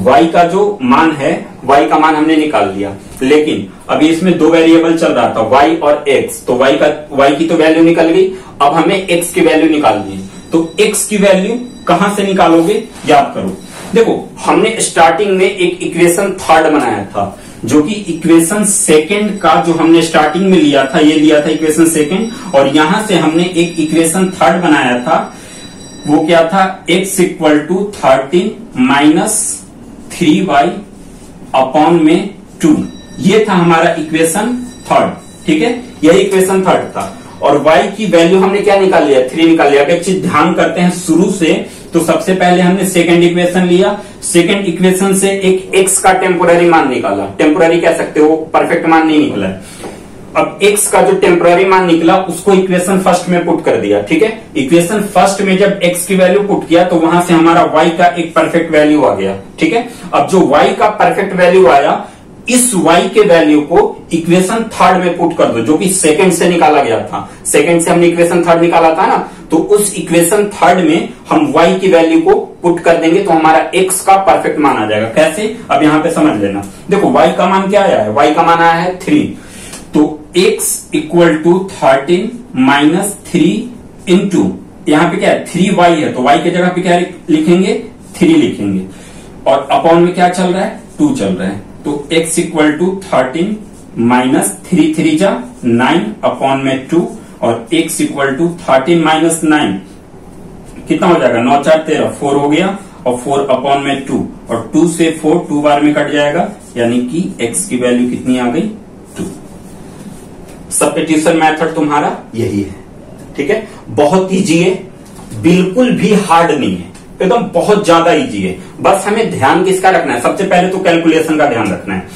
y का जो मान है y का मान हमने निकाल लिया, लेकिन अभी इसमें दो वेरिएबल चल रहा था y और x, तो y की तो वैल्यू निकल गई। अब हमें x की वैल्यू निकालनी है, तो x की वैल्यू कहां से निकालोगे याद करो। देखो हमने स्टार्टिंग में एक इक्वेशन थर्ड बनाया था, जो कि इक्वेशन सेकंड का जो हमने स्टार्टिंग में लिया था, ये लिया था इक्वेशन सेकंड, और यहां से हमने एक इक्वेशन थर्ड बनाया था, वो क्या था x equal to 13 minus 3y upon में 2। ये था हमारा इक्वेशन थर्ड। ठीक है, यही इक्वेशन थर्ड था, और y की वैल्यू हमने क्या निकाल लिया 3 निकाल लिया। एक चीज ध्यान करते हैं शुरू से, तो सबसे पहले हमने सेकंड इक्वेशन लिया, सेकंड इक्वेशन से एक x का टेम्पोररी मान निकाला, टेम्पोररी कह सकते हो परफेक्ट मान नहीं निकला। अब x का जो टेम्पोररी मान निकला उसको इक्वेशन फर्स्ट में पुट कर दिया। ठीक है, इक्वेशन फर्स्ट में जब x की वैल्यू पुट किया तो वहां से हमारा y का एक परफेक्ट वैल्यू आ गया। ठीक है, अब जो y का परफेक्ट वैल्यू आया, इस y के वैल्यू को इक्वेशन थर्ड में पुट कर दो, जो कि सेकंड से निकाला गया था। सेकंड से हमने इक्वेशन थर्ड निकाला था ना, तो उस इक्वेशन थर्ड में हम y की वैल्यू को पुट कर देंगे तो हमारा x का परफेक्ट मान आ जाएगा। कैसे, अब यहां पे समझ लेना। देखो y का मान क्या आया है, y का मान आया है 3, तो x equal to 13 minus 3 into यहाँ पे क्या है 3y है, तो y की जगह पे क्या लिखेंगे 3 लिखेंगे, और अपॉन में क्या चल रहा है 2 चल रहा है। तो x इक्वल टू 13 माइनस 3 3 जा 9 अपॉन में 2, और x इक्वल टू 13 माइनस 9 कितना हो जाएगा 9 4 13 4 हो गया, और 4 अपॉन में 2, और 2 से 4 2 बार में कट जाएगा, यानी कि x की वैल्यू कितनी आ गई 2। सब्स्टिट्यूशन मेथड तुम्हारा यही है। ठीक है, बहुत इजी है, बिल्कुल भी हार्ड नहीं है, एकदम बहुत ज्यादा इजी है। बस हमें ध्यान किसका रखना है, सबसे पहले तो कैलकुलेशन का ध्यान रखना है।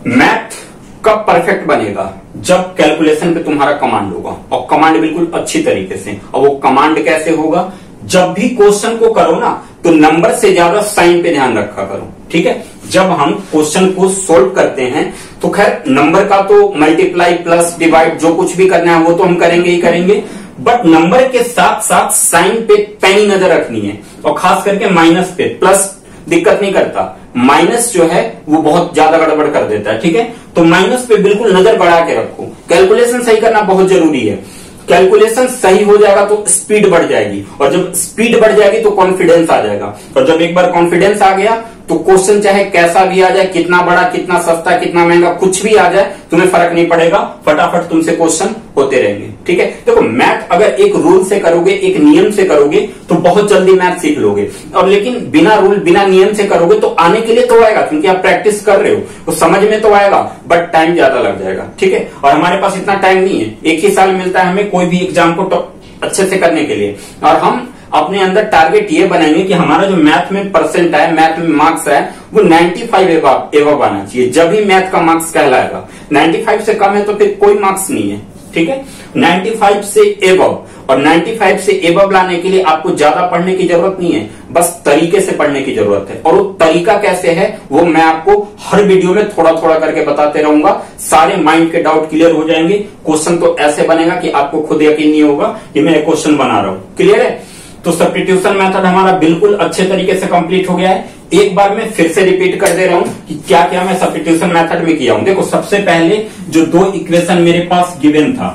मैथ कब परफेक्ट बनेगा, जब कैलकुलेशन पे तुम्हारा कमांड होगा, और कमांड बिल्कुल अच्छी तरीके से। और वो कमांड कैसे होगा, जब भी क्वेश्चन को करो ना तो नंबर से ज्यादा साइन पे ध्यान रखा करो। ठीक है, जब हम क्वेश्चन को सोल्व करते हैं तो खैर नंबर का तो मल्टीप्लाई प्लस डिवाइड जो कुछ भी करना है वो तो हम करेंगे ही करेंगे, बट नंबर के साथ साथ साइन पे पैनी नजर रखनी है, और खास करके माइनस पे। प्लस दिक्कत नहीं करता, माइनस जो है वो बहुत ज्यादा गड़बड़ कर देता है। ठीक है, तो माइनस पे बिल्कुल नजर बढ़ा के रखो। कैलकुलेशन सही करना बहुत जरूरी है, कैलकुलेशन सही हो जाएगा तो स्पीड बढ़ जाएगी, और जब स्पीड बढ़ जाएगी तो कॉन्फिडेंस आ जाएगा, और जब एक बार कॉन्फिडेंस आ गया तो क्वेश्चन चाहे कैसा भी आ जाए, कितना बड़ा कितना सस्ता कितना महंगा कुछ भी आ जाए तुम्हें फर्क नहीं पड़ेगा, फटाफट तुमसे क्वेश्चन होते रहेंगे। ठीक है, देखो मैथ अगर एक रूल से करोगे, एक नियम से करोगे तो बहुत जल्दी मैथ सीख लोगे, और लेकिन बिना रूल बिना नियम से करोगे तो आने के लिए तो आएगा, क्योंकि आप प्रैक्टिस कर रहे हो तो समझ में तो आएगा, बट टाइम ज्यादा लग जाएगा। ठीक है, और हमारे पास इतना टाइम नहीं है, एक ही साल मिलता है हमें कोई भी एग्जाम को अच्छे से करने के लिए, और हम अपने अंदर टारगेट ये बनाएंगे कि हमारा जो मैथ में परसेंट है, मैथ में मार्क्स है, वो 95 एवब आना चाहिए, जब ही मैथ का मार्क्स कहलाएगा। 95 से कम है तो फिर कोई मार्क्स नहीं है। ठीक है, 95 से एवब, और 95 से एवब लाने के लिए आपको ज्यादा पढ़ने की जरूरत नहीं है, बस तरीके से पढ़ने की जरूरत है। और वो तरीका कैसे है वो मैं आपको हर वीडियो में थोड़ा थोड़ा करके बताते रहूंगा, सारे माइंड के डाउट क्लियर हो जाएंगे। क्वेश्चन तो ऐसे बनेगा कि आपको खुद यकीन नहीं होगा कि मैं क्वेश्चन बना रहा हूं। क्लियर है, तो सब्स्टिट्यूशन मेथड हमारा बिल्कुल अच्छे तरीके से कंप्लीट हो गया है। एक बार मैं फिर से रिपीट कर दे रहा हूं कि क्या क्या मैं सब्स्टिट्यूशन मेथड में किया हूं। देखो सबसे पहले जो दो इक्वेशन मेरे पास गिवन था,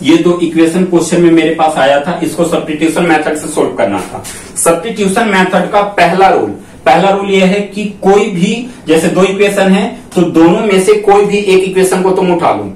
ये दो इक्वेशन क्वेश्चन में मेरे पास आया था, इसको सब्स्टिट्यूशन मेथड से सोल्व करना था। सब्स्टिट्यूशन मेथड का पहला रूल पहला रूल यह है कि कोई भी, जैसे दो इक्वेशन है तो दोनों में से कोई भी एक इक्वेशन को तुम उठा लो।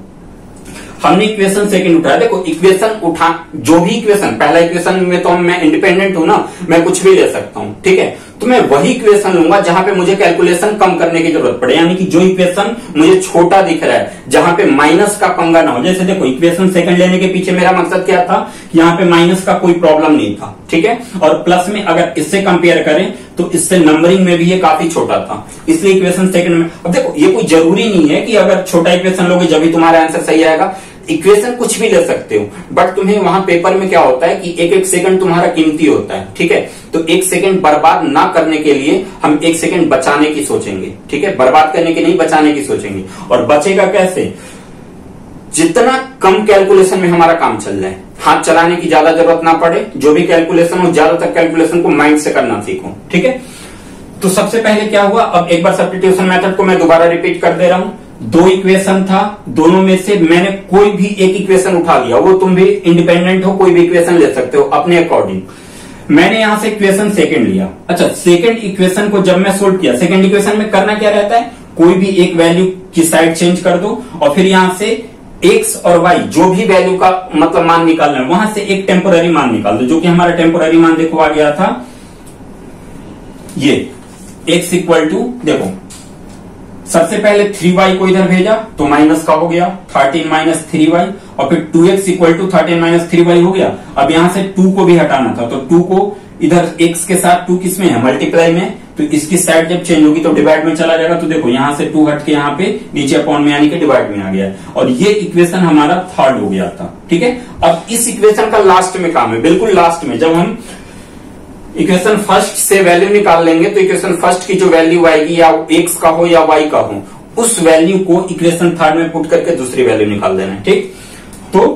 हमने इक्वेशन सेकंड उठाया, देखो इक्वेशन उठा, जो भी इक्वेशन, पहला इक्वेशन में तो मैं इंडिपेंडेंट हूं ना, मैं कुछ भी ले सकता हूं, ठीक है। तो मैं वही इक्वेशन लूंगा जहां पे मुझे कैलकुलेशन कम करने की जरूरत पड़े, यानी कि जो इक्वेशन मुझे छोटा दिख रहा है, जहां पे माइनस का पंगा ना हो। जैसे देखो इक्वेशन सेकंड लेने के पीछे मेरा मकसद क्या था कि यहाँ पे माइनस का कोई प्रॉब्लम नहीं था, ठीक है। और प्लस में अगर इससे कंपेयर करें तो इससे नंबरिंग में भी ये काफी छोटा था, इसलिए इक्वेशन सेकंड में। अब देखो ये कोई जरूरी नहीं है कि अगर छोटा इक्वेशन लोगे जब भी तुम्हारा आंसर सही आएगा। इक्वेशन कुछ भी ले सकते हो, बट तुम्हें वहां पेपर में क्या होता है कि एक एक सेकंड तुम्हारा कीमती होता है, ठीक है। तो एक सेकंड बर्बाद ना करने के लिए हम एक सेकंड बचाने की सोचेंगे, ठीक है। बर्बाद करने की नहीं, बचाने की सोचेंगे। और बचेगा कैसे? जितना कम कैलकुलेशन में हमारा काम चल रहा है, हाथ चलाने की ज्यादा जरूरत ना पड़े, जो भी कैलकुलेशन हो ज्यादातर कैलकुलेशन को माइंड से करना सीखो, ठीक है। तो सबसे पहले क्या हुआ, अब एक बार सब्स्टिट्यूशन मेथड को मैं दोबारा रिपीट कर दे रहा हूं। दो इक्वेशन था, दोनों में से मैंने कोई भी एक इक्वेशन उठा लिया, वो तुम भी इंडिपेंडेंट हो, कोई भी इक्वेशन ले सकते हो अपने अकॉर्डिंग। मैंने यहां से इक्वेशन सेकंड लिया। अच्छा, सेकंड इक्वेशन को जब मैं सोल्व किया, सेकंड इक्वेशन में करना क्या रहता है, कोई भी एक वैल्यू की साइड चेंज कर दो और फिर यहां से एक्स और वाई जो भी वैल्यू का मतलब मान निकालना है, वहां से एक टेम्पोररी मान निकाल दो, जो कि हमारा टेम्पोररी मान देखो आ गया था ये x इक्वल टू, देखो सबसे पहले 3y को इधर भेजा तो माइनस का हो गया 13 माइनस 3y, और फिर 2x equal to 13 minus 3y हो गया। अब यहां से 2 को भी हटाना था, तो 2 को इधर x के साथ 2 किस में है, मल्टीप्लाई में, तो इसकी साइड जब चेंज होगी तो डिवाइड में चला जाएगा। तो देखो यहां से 2 हट के यहाँ पे नीचे अपॉन में यानी कि डिवाइड में आ गया, और ये इक्वेशन हमारा थर्ड हो गया था, ठीक है। अब इस इक्वेशन का लास्ट में काम है, बिल्कुल लास्ट में, जब हम इक्वेशन फर्स्ट से वैल्यू निकाल लेंगे तो इक्वेशन फर्स्ट की जो वैल्यू आएगी, या एक्स का हो या वाई का हो, उस वैल्यू को इक्वेशन थर्ड में पुट करके दूसरी वैल्यू निकाल देना है, ठीक। तो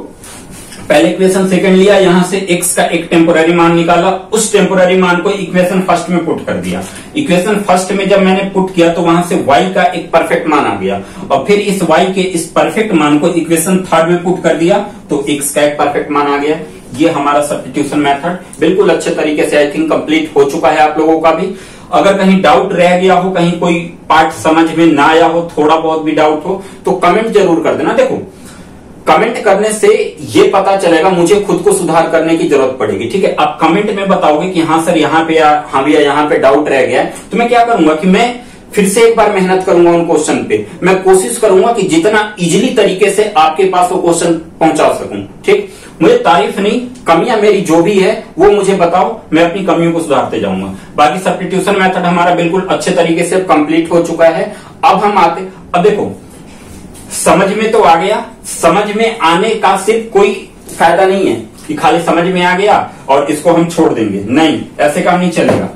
पहले इक्वेशन सेकंड लिया, यहां से एक्स का एक टेम्पोररी मान निकाला, उस टेम्पोररी मान को इक्वेशन फर्स्ट में पुट कर दिया। इक्वेशन फर्स्ट में जब मैंने पुट किया तो वहां से वाई का एक परफेक्ट मान आ गया, और फिर इस वाई के इस परफेक्ट मान को इक्वेशन थर्ड में पुट कर दिया तो एक्स का एक परफेक्ट मान आ गया। ये हमारा सब्स्टिट्यूशन मेथड बिल्कुल अच्छे तरीके से आई थिंक कंप्लीट हो चुका है आप लोगों का भी। अगर कहीं डाउट रह गया हो, कहीं कोई पार्ट समझ में ना आया हो, थोड़ा बहुत भी डाउट हो, तो कमेंट जरूर कर देना। देखो कमेंट करने से ये पता चलेगा मुझे खुद को सुधार करने की जरूरत पड़ेगी, ठीक है। आप कमेंट में बताओगे कि हाँ सर यहाँ पे हाँ भैया यहाँ पे डाउट रह गया है, तो मैं क्या करूंगा कि मैं फिर से एक बार मेहनत करूंगा उन क्वेश्चन पे। मैं कोशिश करूंगा कि जितना इजीली तरीके से आपके पास वो क्वेश्चन पहुंचा सकूं, ठीक। मुझे तारीफ नहीं, कमियां मेरी जो भी है वो मुझे बताओ, मैं अपनी कमियों को सुधारते जाऊंगा। बाकी सब्स्टिट्यूशन मेथड हमारा बिल्कुल अच्छे तरीके से कंप्लीट हो चुका है। अब हम आते, अब देखो समझ में तो आ गया, समझ में आने का सिर्फ कोई फायदा नहीं है कि खाली समझ में आ गया और इसको हम छोड़ देंगे, नहीं, ऐसे काम नहीं चलेगा।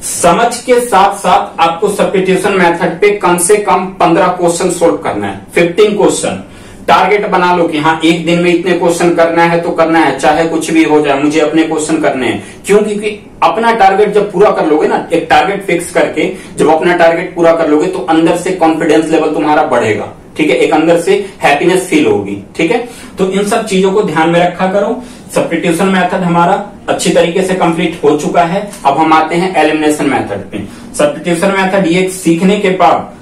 समझ के साथ साथ आपको सब्स्टिट्यूशन मेथड पे कम से कम 15 क्वेश्चन सोल्व करना है, 15 क्वेश्चन। टारगेट बना लो कि हाँ एक दिन में इतने क्वेश्चन करना है तो करना है, चाहे कुछ भी हो जाए, मुझे अपने क्वेश्चन करने हैं। क्यों? क्योंकि अपना टारगेट जब पूरा कर लोगे ना, एक टारगेट फिक्स करके जब अपना टारगेट पूरा कर लोगे तो अंदर से कॉन्फिडेंस लेवल तुम्हारा बढ़ेगा, ठीक है, एक अंदर से हैप्पीनेस फील होगी, ठीक है। तो इन सब चीजों को ध्यान में रखा करो। सब्स्टिट्यूशन मेथड हमारा अच्छी तरीके से कंप्लीट हो चुका है। अब हम आते हैं एलिमिनेशन मेथड पे। सब्स्टिट्यूशन मेथड ये सीखने के बाद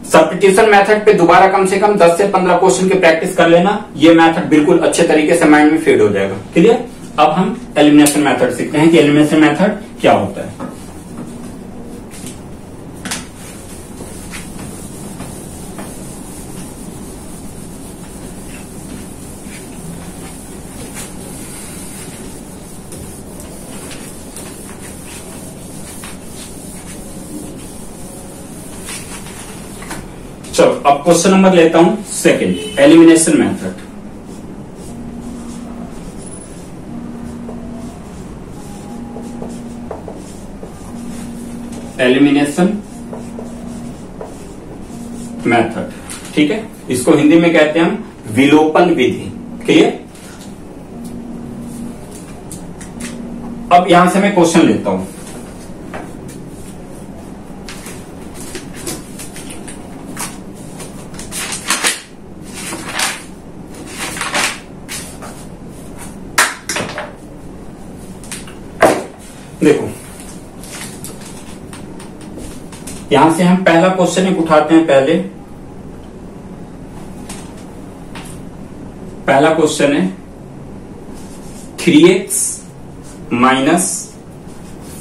सब्स्टिट्यूशन मेथड पे दोबारा कम से कम 10 से 15 क्वेश्चन की प्रैक्टिस कर लेना, ये मेथड बिल्कुल अच्छे तरीके से माइंड में फीड हो जाएगा। क्लियर? अब हम एलिमिनेशन मेथड सीखते हैं कि एलिमिनेशन मेथड क्या होता है। चलो अब क्वेश्चन नंबर लेता हूं second, elimination method. Elimination method, ठीक है, इसको हिंदी में कहते हैं हम विलोपन विधि। क्लियर? अब यहां से मैं क्वेश्चन लेता हूं। देखो यहां से हम पहला क्वेश्चन एक उठाते हैं। पहला क्वेश्चन है 3x minus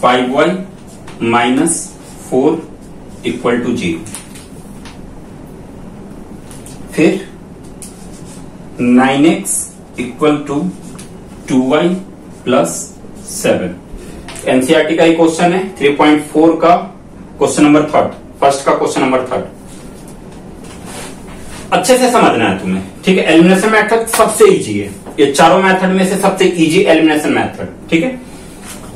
5y minus 4 equal to 0। फिर 9x equal to 2y plus 7। NCERT का एक क्वेश्चन है 3.4 का क्वेश्चन नंबर 3, फर्स्ट का क्वेश्चन नंबर 3। अच्छे से समझना है तुम्हें, ठीक है। एलिमिनेशन मेथड सबसे इजी है, ये चारों मेथड में से सबसे इजी एलिमिनेशन मेथड, ठीक है।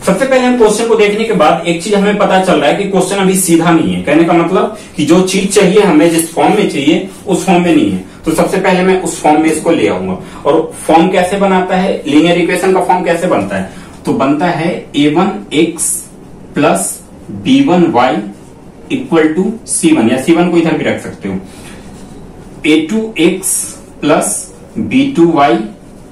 सबसे पहले हम क्वेश्चन को देखने के बाद एक चीज हमें पता चल रहा है कि क्वेश्चन अभी सीधा नहीं है। कहने का मतलब कि जो चीज चाहिए हमें, जिस फॉर्म में चाहिए उस फॉर्म में नहीं है। तो सबसे पहले मैं उस फॉर्म में इसको ले आऊंगा। और फॉर्म कैसे बनाता है, लीनियर इक्वेशन का फॉर्म कैसे बनता है, तो बनता है a1x plus b1y equal to c1, या c1 को इधर भी रख सकते हो। a2x plus b2y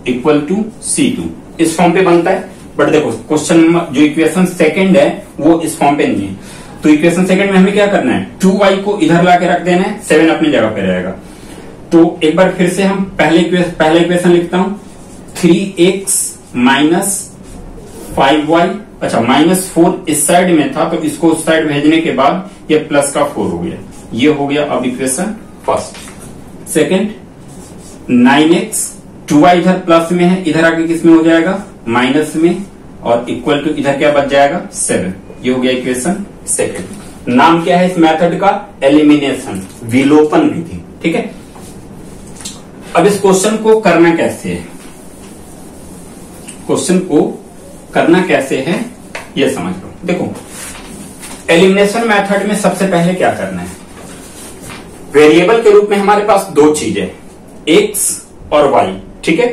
equal to c2, इस फॉर्म पे बनता है। बट देखो क्वेश्चन जो इक्वेशन सेकंड है वो इस फॉर्म पे नहीं है। तो इक्वेशन सेकंड में हमें क्या करना है, 2y को इधर ला के रख देना है, 7 अपनी जगह पे रहेगा। तो एक बार फिर से हम पहला इक्वेशन लिखता हूं, 3x माइनस 5y, अच्छा -4 इस साइड में था तो इसको उस साइड भेजने के बाद ये प्लस का 4 हो गया। ये हो गया अब equation first. Second 9x, 2y इधर प्लस में है, इधर आके किस में हो जाएगा, माइनस में, और इक्वल टू इधर क्या बच जाएगा 7। ये हो गया इक्वेशन सेकंड। नाम क्या है इस मेथड का, एलिमिनेशन, विलोपन विधि, ठीक है। अब इस क्वेश्चन को करना कैसे है, क्वेश्चन को करना कैसे है ये समझ लो। देखो एलिमिनेशन मेथड में सबसे पहले क्या करना है, वेरिएबल के रूप में हमारे पास दो चीजें x और y, ठीक है।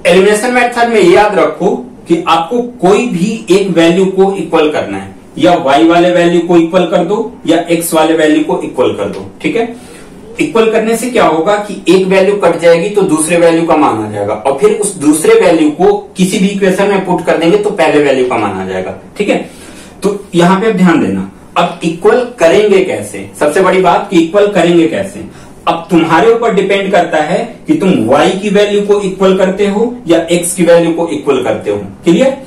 एलिमिनेशन मेथड में याद रखो कि आपको कोई भी एक वैल्यू को इक्वल करना है, या y वाले वैल्यू को इक्वल कर दो या x वाले वैल्यू को इक्वल कर दो, ठीक है। इक्वल करने से क्या होगा कि एक वैल्यू कट जाएगी तो दूसरे वैल्यू का मान आ जाएगा, और फिर उस दूसरे वैल्यू को किसी भी इक्वेशन में पुट कर देंगे तो पहले वैल्यू का मान आ जाएगा, ठीक है। तो यहां पे ध्यान देना। अब इक्वल करेंगे कैसे, सबसे बड़ी बात कि इक्वल करेंगे कैसे, अब तुम्हारे ऊपर डिपेंड करता है कि तुम y की वैल्यू को इक्वल करते हो या x की वैल्यू को इक्वल करते हो, क्लियर।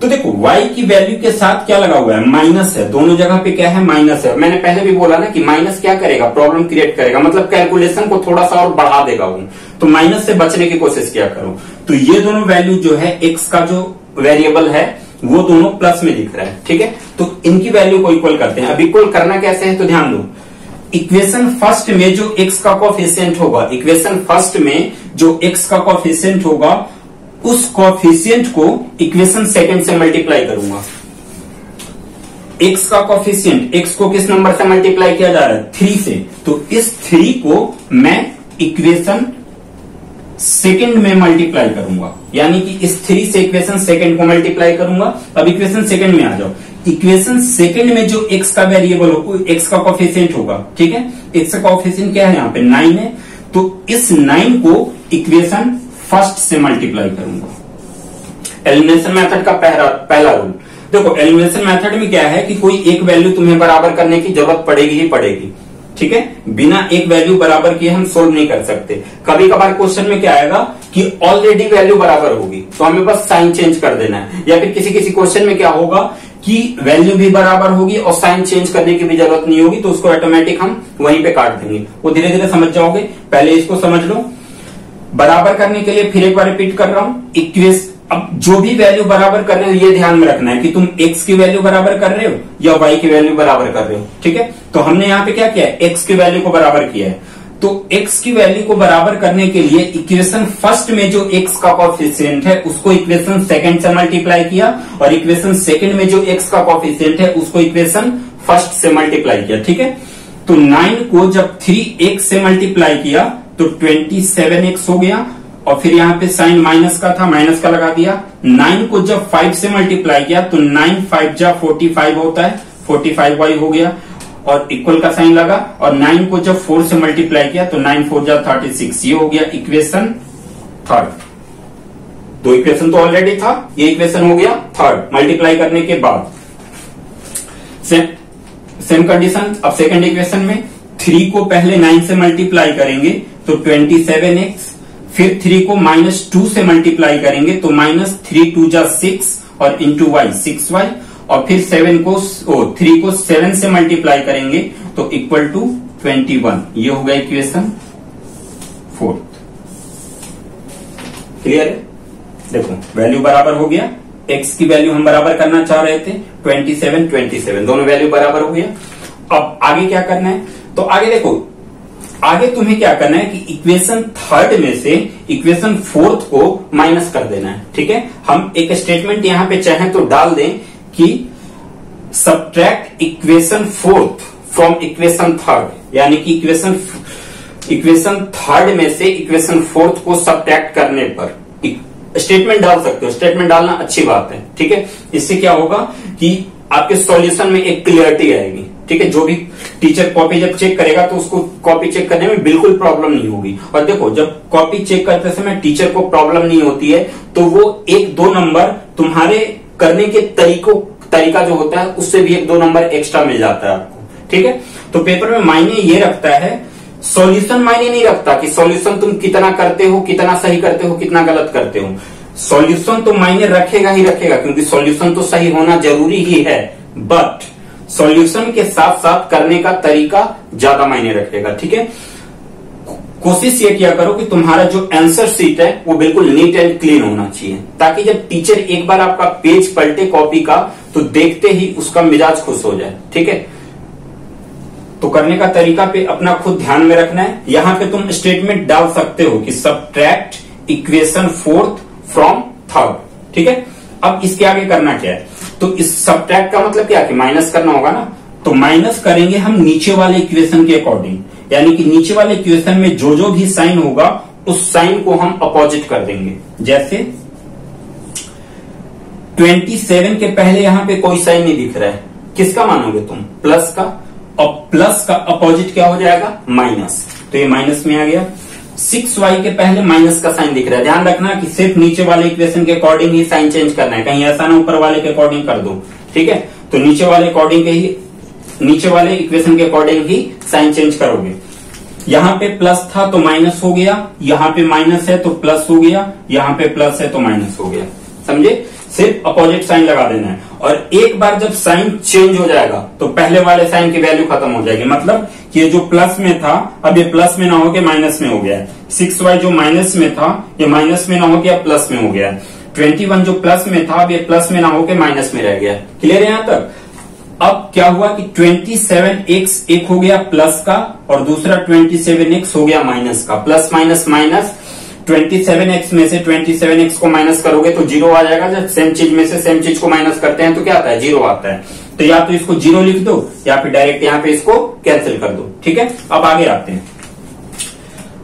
तो देखो y की वैल्यू के साथ क्या लगा हुआ है, माइनस है, दोनों जगह पे क्या है, माइनस है। मैंने पहले भी बोला ना कि माइनस क्या करेगा, प्रॉब्लम क्रिएट करेगा, मतलब कैलकुलेशन को थोड़ा सा और बढ़ा देगा वो। तो माइनस से बचने की कोशिश किया करो। तो ये दोनों वैल्यू जो है, x का जो वेरिएबल है वो दोनों प्लस में दिख रहा है, ठीक है। तो इनकी वैल्यू को इक्वल करते हैं। अब इक्वल करना कैसे है तो ध्यान दो, इक्वेशन फर्स्ट में जो x का कोएफिशिएंट होगा, इक्वेशन फर्स्ट में जो x का कोएफिशिएंट होगा उस कोएफिशिएंट को इक्वेशन सेकंड से मल्टीप्लाई करूंगा। x का कोएफिशिएंट, x को किस नंबर से मल्टीप्लाई किया जा रहा है, 3 से। तो इस 3 को मैं इक्वेशन सेकंड में मल्टीप्लाई करूंगा, यानी कि इस 3 से इक्वेशन सेकंड को मल्टीप्लाई करूंगा। अब इक्वेशन सेकंड में आ जाओ। इक्वेशन सेकंड में जो x का वेरिएबल हो, x का कोएफिशिएंट होगा, ठीक है। x का कोएफिशिएंट क्या है, यहाँ पे 9 है। तो इस 9 को इक्वेशन फर्स्ट से मल्टीप्लाई करूंगा। एलिमिनेशन मेथड का पहला रूल देखो, एलिमिनेशन मेथड में क्या है कि कोई एक वैल्यू तुम्हें बराबर करने की जरूरत पड़ेगी ही पड़ेगी, ठीक है। बिना एक वैल्यू बराबर किए हम सोल्व नहीं कर सकते। कभी कभार क्वेश्चन में क्या आएगा कि ऑलरेडी वैल्यू बराबर होगी तो हमें बस साइन चेंज कर देना है, या फिर किसी किसी क्वेश्चन में क्या होगा कि वैल्यू भी बराबर होगी और साइन चेंज करने की भी जरूरत नहीं होगी, तो उसको ऑटोमेटिक हम वहीं पे काट देंगे। वो धीरे धीरे समझ जाओगे, पहले इसको समझ लो। बराबर करने के लिए फिर एक बार रिपीट कर रहा हूं, इक्वेशन, अब जो भी वैल्यू बराबर कर रहे हो ये ध्यान में रखना है कि तुम x की वैल्यू बराबर कर रहे हो या y की वैल्यू बराबर कर रहे हो, ठीक है। तो हमने यहाँ पे क्या किया है, x की वैल्यू को बराबर किया है। तो x की वैल्यू को बराबर करने के लिए इक्वेशन फर्स्ट में जो x का कोएफिशिएंट है उसको इक्वेशन सेकंड से मल्टीप्लाई किया, और इक्वेशन सेकंड में जो x का कोएफिशिएंट है उसको इक्वेशन फर्स्ट से मल्टीप्लाई किया, ठीक है। तो 9 को जब 3x से मल्टीप्लाई किया तो 27x हो गया, और फिर यहाँ पे साइन माइनस का था, माइनस का लगा दिया। 9 को जब 5 से मल्टीप्लाई किया तो 9 5 जा 45 होता है, 45y हो गया, और इक्वल का साइन लगा। और 9 को जब 4 से मल्टीप्लाई किया तो 9 4 जा 36, ये हो गया इक्वेशन थर्ड। दो इक्वेशन तो ऑलरेडी था, ये इक्वेशन हो गया थर्ड मल्टीप्लाई करने के बाद। Same condition. अब सेकंड इक्वेशन में 3 को पहले 9 से मल्टीप्लाई करेंगे तो 27x, फिर 3 को -2 से मल्टीप्लाई करेंगे तो -3 2 जा 6 और इंटू y 6y, और फिर 3 को 7 से मल्टीप्लाई करेंगे तो इक्वल टू 21। ये हो गया इक्वेशन 4। क्लियर है? देखो वैल्यू बराबर हो गया, x की वैल्यू हम बराबर करना चाह रहे थे 27 दोनों वैल्यू बराबर हो गया। अब आगे क्या करना है? तो आगे देखो, आगे तुम्हें क्या करना है कि इक्वेशन थर्ड में से इक्वेशन फोर्थ को माइनस कर देना है। ठीक है, हम एक स्टेटमेंट यहां पे चाहें तो डाल दें कि subtract equation fourth from equation third, यानी कि इक्वेशन थर्ड में से इक्वेशन फोर्थ को सब्ट्रैक्ट करने पर स्टेटमेंट डाल सकते हो। स्टेटमेंट डालना अच्छी बात है। ठीक है, इससे क्या होगा कि आपके सॉल्यूशन में एक क्लियरिटी आएगी। ठीक है, जो भी टीचर कॉपी जब चेक करेगा तो उसको कॉपी चेक करने में बिल्कुल प्रॉब्लम नहीं होगी। और देखो, जब कॉपी चेक करते समय टीचर को प्रॉब्लम नहीं होती है तो वो 1-2 नंबर तुम्हारे करने के तरीका जो होता है उससे भी 1-2 नंबर एक्स्ट्रा मिल जाता है आपको। ठीक है, तो पेपर में मायने ये रखता है, सॉल्यूशन मायने नहीं रखता कि सॉल्यूशन तुम कितना करते हो, कितना सही करते हो, कितना गलत करते हो। सॉल्यूशन तो मायने रखेगा ही रखेगा, क्योंकि सॉल्यूशन तो सही होना जरूरी ही है, बट सॉल्यूशन के साथ साथ करने का तरीका ज्यादा मायने रखेगा। ठीक है, कोशिश ये किया करो कि तुम्हारा जो आंसर शीट है वो बिल्कुल नीट एंड क्लीन होना चाहिए, ताकि जब टीचर एक बार आपका पेज पलटे कॉपी का तो देखते ही उसका मिजाज खुश हो जाए। ठीक है, तो करने का तरीका पे अपना खुद ध्यान में रखना है। यहां पे तुम स्टेटमेंट डाल सकते हो कि subtract equation fourth from third. ठीक है, अब इसके आगे करना क्या है? तो इस सब्ट्रैक्ट का मतलब क्या कि माइनस करना होगा ना, तो माइनस करेंगे हम नीचे वाले इक्वेशन के अकॉर्डिंग, यानी कि नीचे वाले इक्वेशन में जो जो भी साइन होगा उस साइन को हम अपोजिट कर देंगे। जैसे 27 के पहले यहां पे कोई साइन नहीं दिख रहा है, किसका मानोगे तुम? प्लस का, और प्लस का अपोजिट क्या हो जाएगा? माइनस, तो ये माइनस में आ गया। 6y के पहले माइनस का साइन दिख रहा है, ध्यान रखना कि सिर्फ नीचे वाले इक्वेशन के अकॉर्डिंग ही साइन चेंज करना है, कहीं ऐसा ना ऊपर वाले के अकॉर्डिंग कर दो। ठीक है, तो नीचे वाले इक्वेशन के अकॉर्डिंग ही साइन चेंज करोगे। यहां पे प्लस था तो माइनस हो गया, यहां पे माइनस है तो प्लस हो गया, यहां पे प्लस है तो माइनस हो गया। समझे? सिर्फ अपोजिट साइन लगा देना है, और एक बार जब साइन चेंज हो जाएगा तो पहले वाले साइन की वैल्यू खत्म हो जाएगी। मतलब कि ये जो प्लस में था अब ये प्लस में ना होके माइनस में हो गया है। 6y जो माइनस में था ये माइनस में ना होके अब प्लस में हो गया है। 21 जो प्लस में था अब ये प्लस में ना होके माइनस में रह गया। क्लियर है यहां तक? अब क्या हुआ कि 27x एक हो गया प्लस का और दूसरा 27x हो गया माइनस का। प्लस माइनस माइनस, 27x में से 27x को माइनस करोगे तो 0 आ जाएगा। जब सेम चीज में से सेम चीज को माइनस करते हैं तो क्या आता है? 0 आता है। तो या तो इसको 0 लिख दो या फिर डायरेक्ट यहाँ पे इसको कैंसिल कर दो। ठीक है, अब आगे आते हैं।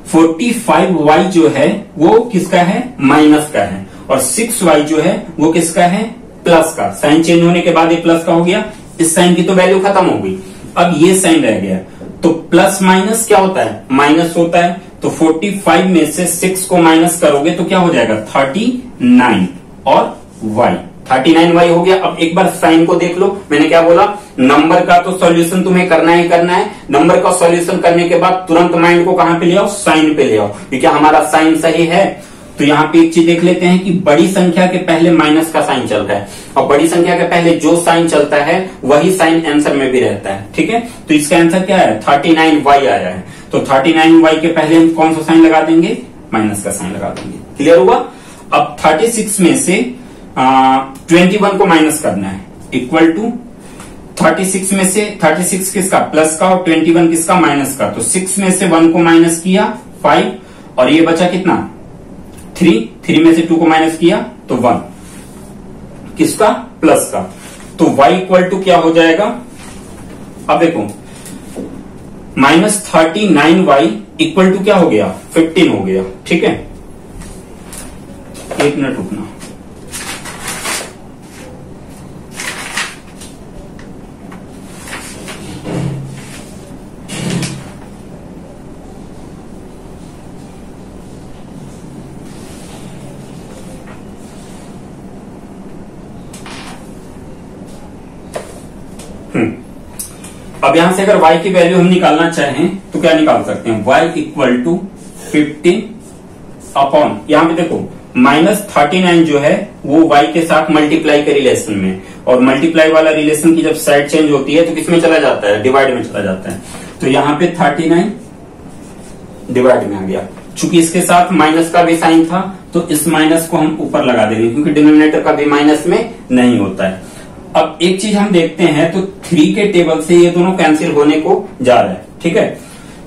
45y जो है वो किसका है? माइनस का है, और 6y जो है वो किसका है? प्लस का। साइन चेंज होने के बाद ये प्लस का हो गया, इस साइन की तो वैल्यू खत्म हो गई, अब ये साइन रह गया। तो प्लस माइनस क्या होता है? माइनस होता है। तो 45 में से 6 को माइनस करोगे तो क्या हो जाएगा? 39 और y, 39y हो गया। अब एक बार साइन को देख लो, मैंने क्या बोला? नंबर का तो सॉल्यूशन तुम्हें करना ही करना है। नंबर का सॉल्यूशन करने के बाद तुरंत माइंड को कहां पे ले आओ? साइन पे ले आओ, क्योंकि हमारा साइन सही है। तो यहाँ पे एक चीज देख लेते हैं कि बड़ी संख्या के पहले माइनस का साइन चल रहा है, और बड़ी संख्या के पहले जो साइन चलता है वही साइन आंसर में भी रहता है। ठीक है, तो इसका आंसर क्या है? 39y आया है। तो 39y के पहले हम कौन सा साइन लगा देंगे? माइनस का साइन लगा देंगे। क्लियर हुआ? अब 36 में से 21 को माइनस करना है, इक्वल टू 36 में से 36 किसका? प्लस का, और 21 किसका? माइनस का। तो 6 में से 1 को माइनस किया 5, और ये बचा कितना? 3 में से 2 को माइनस किया तो 1, किसका? प्लस का। तो y इक्वल टू क्या हो जाएगा? अब देखो, -39y इक्वल टू क्या हो गया? 15 हो गया। ठीक है, एक मिनट रुकना। अब यहां से अगर y की वैल्यू हम निकालना चाहें तो क्या निकाल सकते हैं, y इक्वल टू 15 अपॉन, यहां पे देखो -39 जो है वो y के साथ मल्टीप्लाई के रिलेशन में, और मल्टीप्लाई वाला रिलेशन की जब साइड चेंज होती है तो किसमें चला जाता है, डिवाइड में चला जाता है। तो यहाँ पे 39 डिवाइड में आ गया। चूंकि इसके साथ माइनस का भी साइन था तो इस माइनस को हम ऊपर लगा देंगे, क्योंकि डिनोमिनेटर का भी माइनस में नहीं होता है। अब एक चीज हम देखते हैं तो 3 के टेबल से ये दोनों कैंसिल होने को जा रहा है, ठीक है।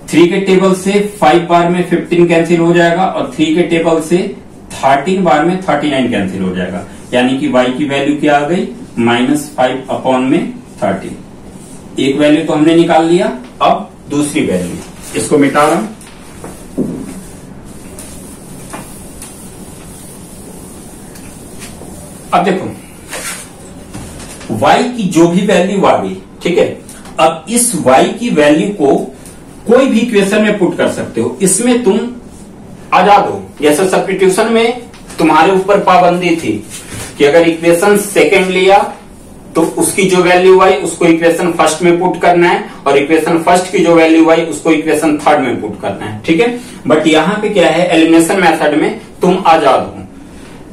3 के टेबल से 5 बार में 15 कैंसिल हो जाएगा, और 3 के टेबल से 13 बार में 39 कैंसिल हो जाएगा, यानी कि y की वैल्यू क्या आ गई, -5 अपॉन में 30। एक वैल्यू तो हमने निकाल लिया, अब दूसरी वैल्यू, इसको मिटा रहा हूं। अब देखो y की जो भी वैल्यू आ गई, ठीक है। अब इस y की वैल्यू को कोई भी इक्वेशन में पुट कर सकते हो, इसमें तुम आजाद हो। जैसे सब्स्टिट्यूशन में तुम्हारे ऊपर पाबंदी थी कि अगर इक्वेशन सेकंड लिया तो उसकी जो वैल्यू आई उसको इक्वेशन फर्स्ट में पुट करना है, और इक्वेशन फर्स्ट की जो वैल्यू आई उसको इक्वेशन थर्ड में पुट करना है, ठीक है। बट यहां पे क्या है, एलिमिनेशन मेथड में तुम आजाद हो।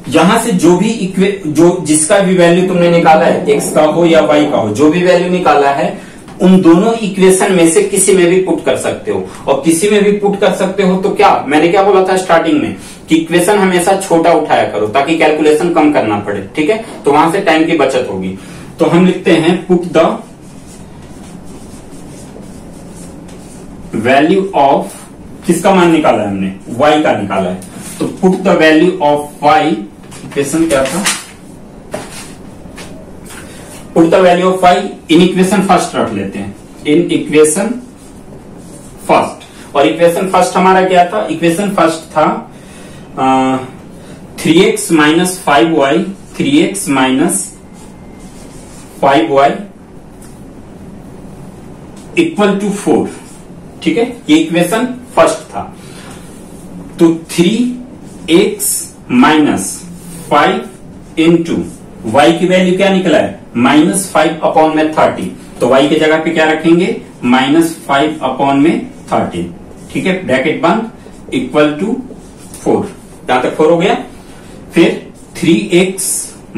यहां से जो भी जो जिसका भी वैल्यू तुमने निकाला है, x का हो या y का हो, जो भी वैल्यू निकाला है उन दोनों इक्वेशन में से किसी में भी पुट कर सकते हो। और किसी में भी पुट कर सकते हो तो क्या, मैंने क्या बोला था स्टार्टिंग में कि इक्वेशन हमेशा छोटा उठाया करो ताकि कैलकुलेशन कम करना पड़े, ठीक है। तो वहां से टाइम की बचत होगी। तो हम लिखते हैं पुट द वैल्यू ऑफ, किसका मान निकाला है हमने, y का निकाला है। तो put the value of y, equation क्या था, put the value of y in equation first रख लेते हैं, इन इक्वेशन फर्स्ट। और इक्वेशन फर्स्ट हमारा क्या था, इक्वेशन फर्स्ट था 3x minus 5y, 3x minus 5y equal to 4, ठीक है। ये इक्वेशन फर्स्ट था। तो 3x माइनस 5 इंटू y की वैल्यू क्या निकला है, -5 अपॉन में 30। तो y की जगह पे क्या रखेंगे, -5 अपॉन में 30, ठीक है। ब्रैकेट बंद, इक्वल टू 4, यहां तक 4 हो गया। फिर 3x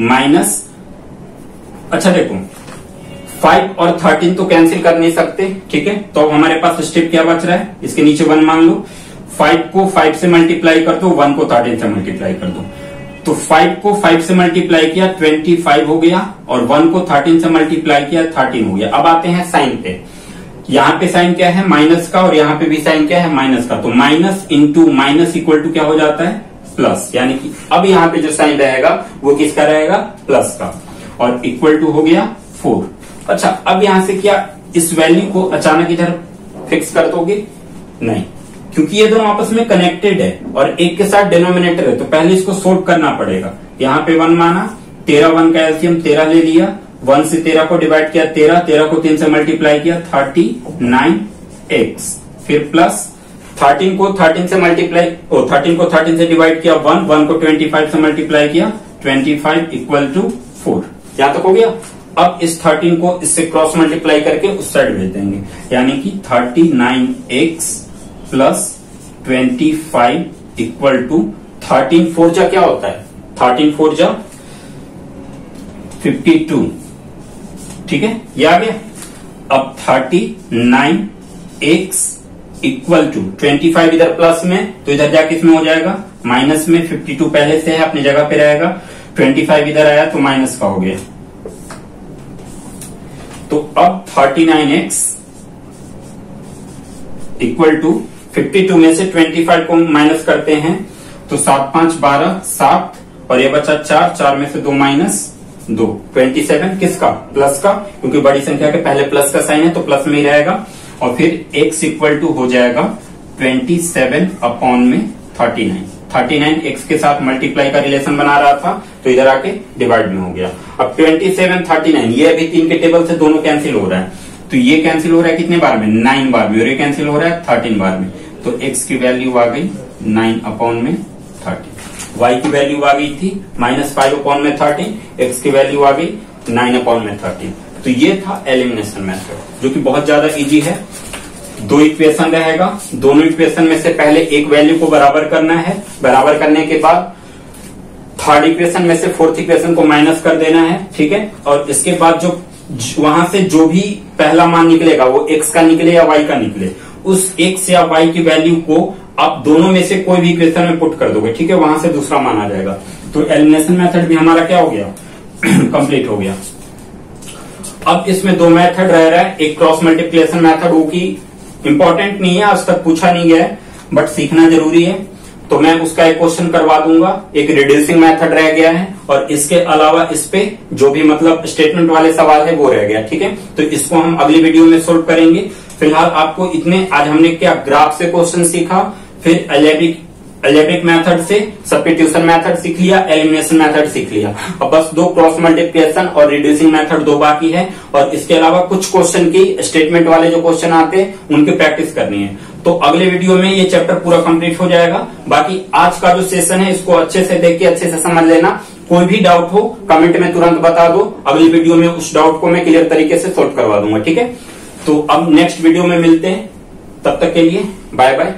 माइनस, अच्छा देखो 5 और 13 तो कैंसिल कर नहीं सकते, ठीक है। तो हमारे पास स्टेप क्या बच रहा है, इसके नीचे 1 मान लो, 5 को 5 से मल्टीप्लाई कर दो, 1 को 13 से मल्टीप्लाई कर दो। तो 5 को 5 से मल्टीप्लाई किया 25 हो गया, और 1 को 13 से मल्टीप्लाई किया 13 हो गया। अब आते हैं साइन पे, यहाँ पे साइन क्या है, माइनस का, और यहाँ पे भी साइन क्या है, माइनस का। तो minus into minus equal to क्या हो जाता है, प्लस। यानी कि अब यहाँ पे जो साइन रहेगा वो किसका रहेगा, प्लस का, और इक्वल टू हो गया 4। अच्छा, अब यहां से क्या इस वैल्यू को अचानक इधर फिक्स कर दोगे, नहीं, क्योंकि ये दोनों आपस में कनेक्टेड है और एक के साथ डिनोमिनेटर है, तो पहले इसको सॉल्व करना पड़ेगा। यहाँ पे 1 माना, 13 1 का एलसीएम 13 ले लिया, 1 से 13 को डिवाइड किया 13, 13 को 3 से मल्टीप्लाई किया 39x, फिर प्लस 13 को 13 से मल्टीप्लाई, 13 को 13 से डिवाइड किया 1, 1 को 25 से मल्टीप्लाई किया 25 इक्वल टू 4। यहां तक हो गया। अब इस 13 को इससे क्रॉस मल्टीप्लाई करके उस साइड भेज देंगे, यानी कि 39x प्लस 25 इक्वल टू 13 4 जा क्या होता है, 13 4 जा 52, ठीक है, ये आ गया। अब 39x इक्वल टू 25 इधर प्लस में, तो इधर जाके इसमें हो जाएगा माइनस में, 52 पहले से है अपनी जगह पे रहेगा, 25 इधर आया तो माइनस का हो गया। तो अब 39x इक्वल टू 52 में से 25 को माइनस करते हैं तो 7 5 12 7, और ये बचा 4, 4 में से 2 माइनस 2, 27 किसका, प्लस का, क्योंकि बड़ी संख्या के पहले प्लस का साइन है तो प्लस में ही रहेगा। और फिर x इक्वल टू हो जाएगा 27 अपॉन में 39, 39 x के साथ मल्टीप्लाई का रिलेशन बना रहा था तो इधर आके डिवाइड में हो गया। अब 27 39 ये अभी 3 के टेबल से दोनों कैंसिल हो रहा है, तो ये कैंसिल हो रहा है कितने बार में, 9 बार में, और ये कैंसिल हो रहा है 13 बार में। तो x की वैल्यू आ गई 9 अपॉन में 30, y की वैल्यू आ गई थी -5 अपॉन में 13, x की वैल्यू आ गई 9 अपॉन में 30। तो ये था एलिमिनेशन मेथड, जो कि बहुत ज्यादा इजी है। दो इक्वेशन रहेगा, दोनों इक्वेशन में से पहले एक वैल्यू को बराबर करना है, बराबर करने के बाद थर्ड इक्वेशन में से फोर्थ इक्वेशन को माइनस कर देना है, ठीक है। और इसके बाद जो वहां से जो भी पहला मान निकलेगा वो एक्स का निकले या वाई का निकले, उस एक्स या वाई की वैल्यू को आप दोनों में से कोई भी इक्वेशन में पुट कर दोगे, ठीक है, वहां से दूसरा मान आ जाएगा। तो एलिमिनेशन मेथड भी हमारा क्या हो गया, कंप्लीट हो गया। अब इसमें दो मेथड रह रहा है, एक क्रॉस मल्टीप्लिकेशन मेथड, वो की इंपॉर्टेंट नहीं है, आज तक पूछा नहीं गया है, बट सीखना जरूरी है, तो मैं उसका एक क्वेश्चन करवा दूंगा। एक रिड्यूसिंग मेथड रह गया है, और इसके अलावा इस पे जो भी मतलब स्टेटमेंट वाले सवाल है वो रह गया, ठीक है। तो इसको हम अगली वीडियो में सोल्व करेंगे। फिलहाल आपको इतने, आज हमने क्या ग्राफ से क्वेश्चन सीखा, फिर अलजेब्रिक मेथड से सब्स्टिट्यूशन मेथड सीख लिया, एलिमिनेशन मेथड सीख लिया। अब बस दो क्रॉस मल्टीप्लिकेशन और रिड्यूसिंग मेथड दो बाकी है, और इसके अलावा कुछ क्वेश्चन की स्टेटमेंट वाले जो क्वेश्चन आते हैं उनकी प्रैक्टिस करनी है। तो अगले वीडियो में ये चैप्टर पूरा कंप्लीट हो जाएगा। बाकी आज का जो सेशन है इसको अच्छे से देख के अच्छे से समझ लेना। कोई भी डाउट हो कमेंट में तुरंत बता दो, अगली वीडियो में उस डाउट को मैं क्लियर तरीके से सॉल्व करवा दूंगा, ठीक है। तो अब नेक्स्ट वीडियो में मिलते हैं, तब तक के लिए बाय बाय।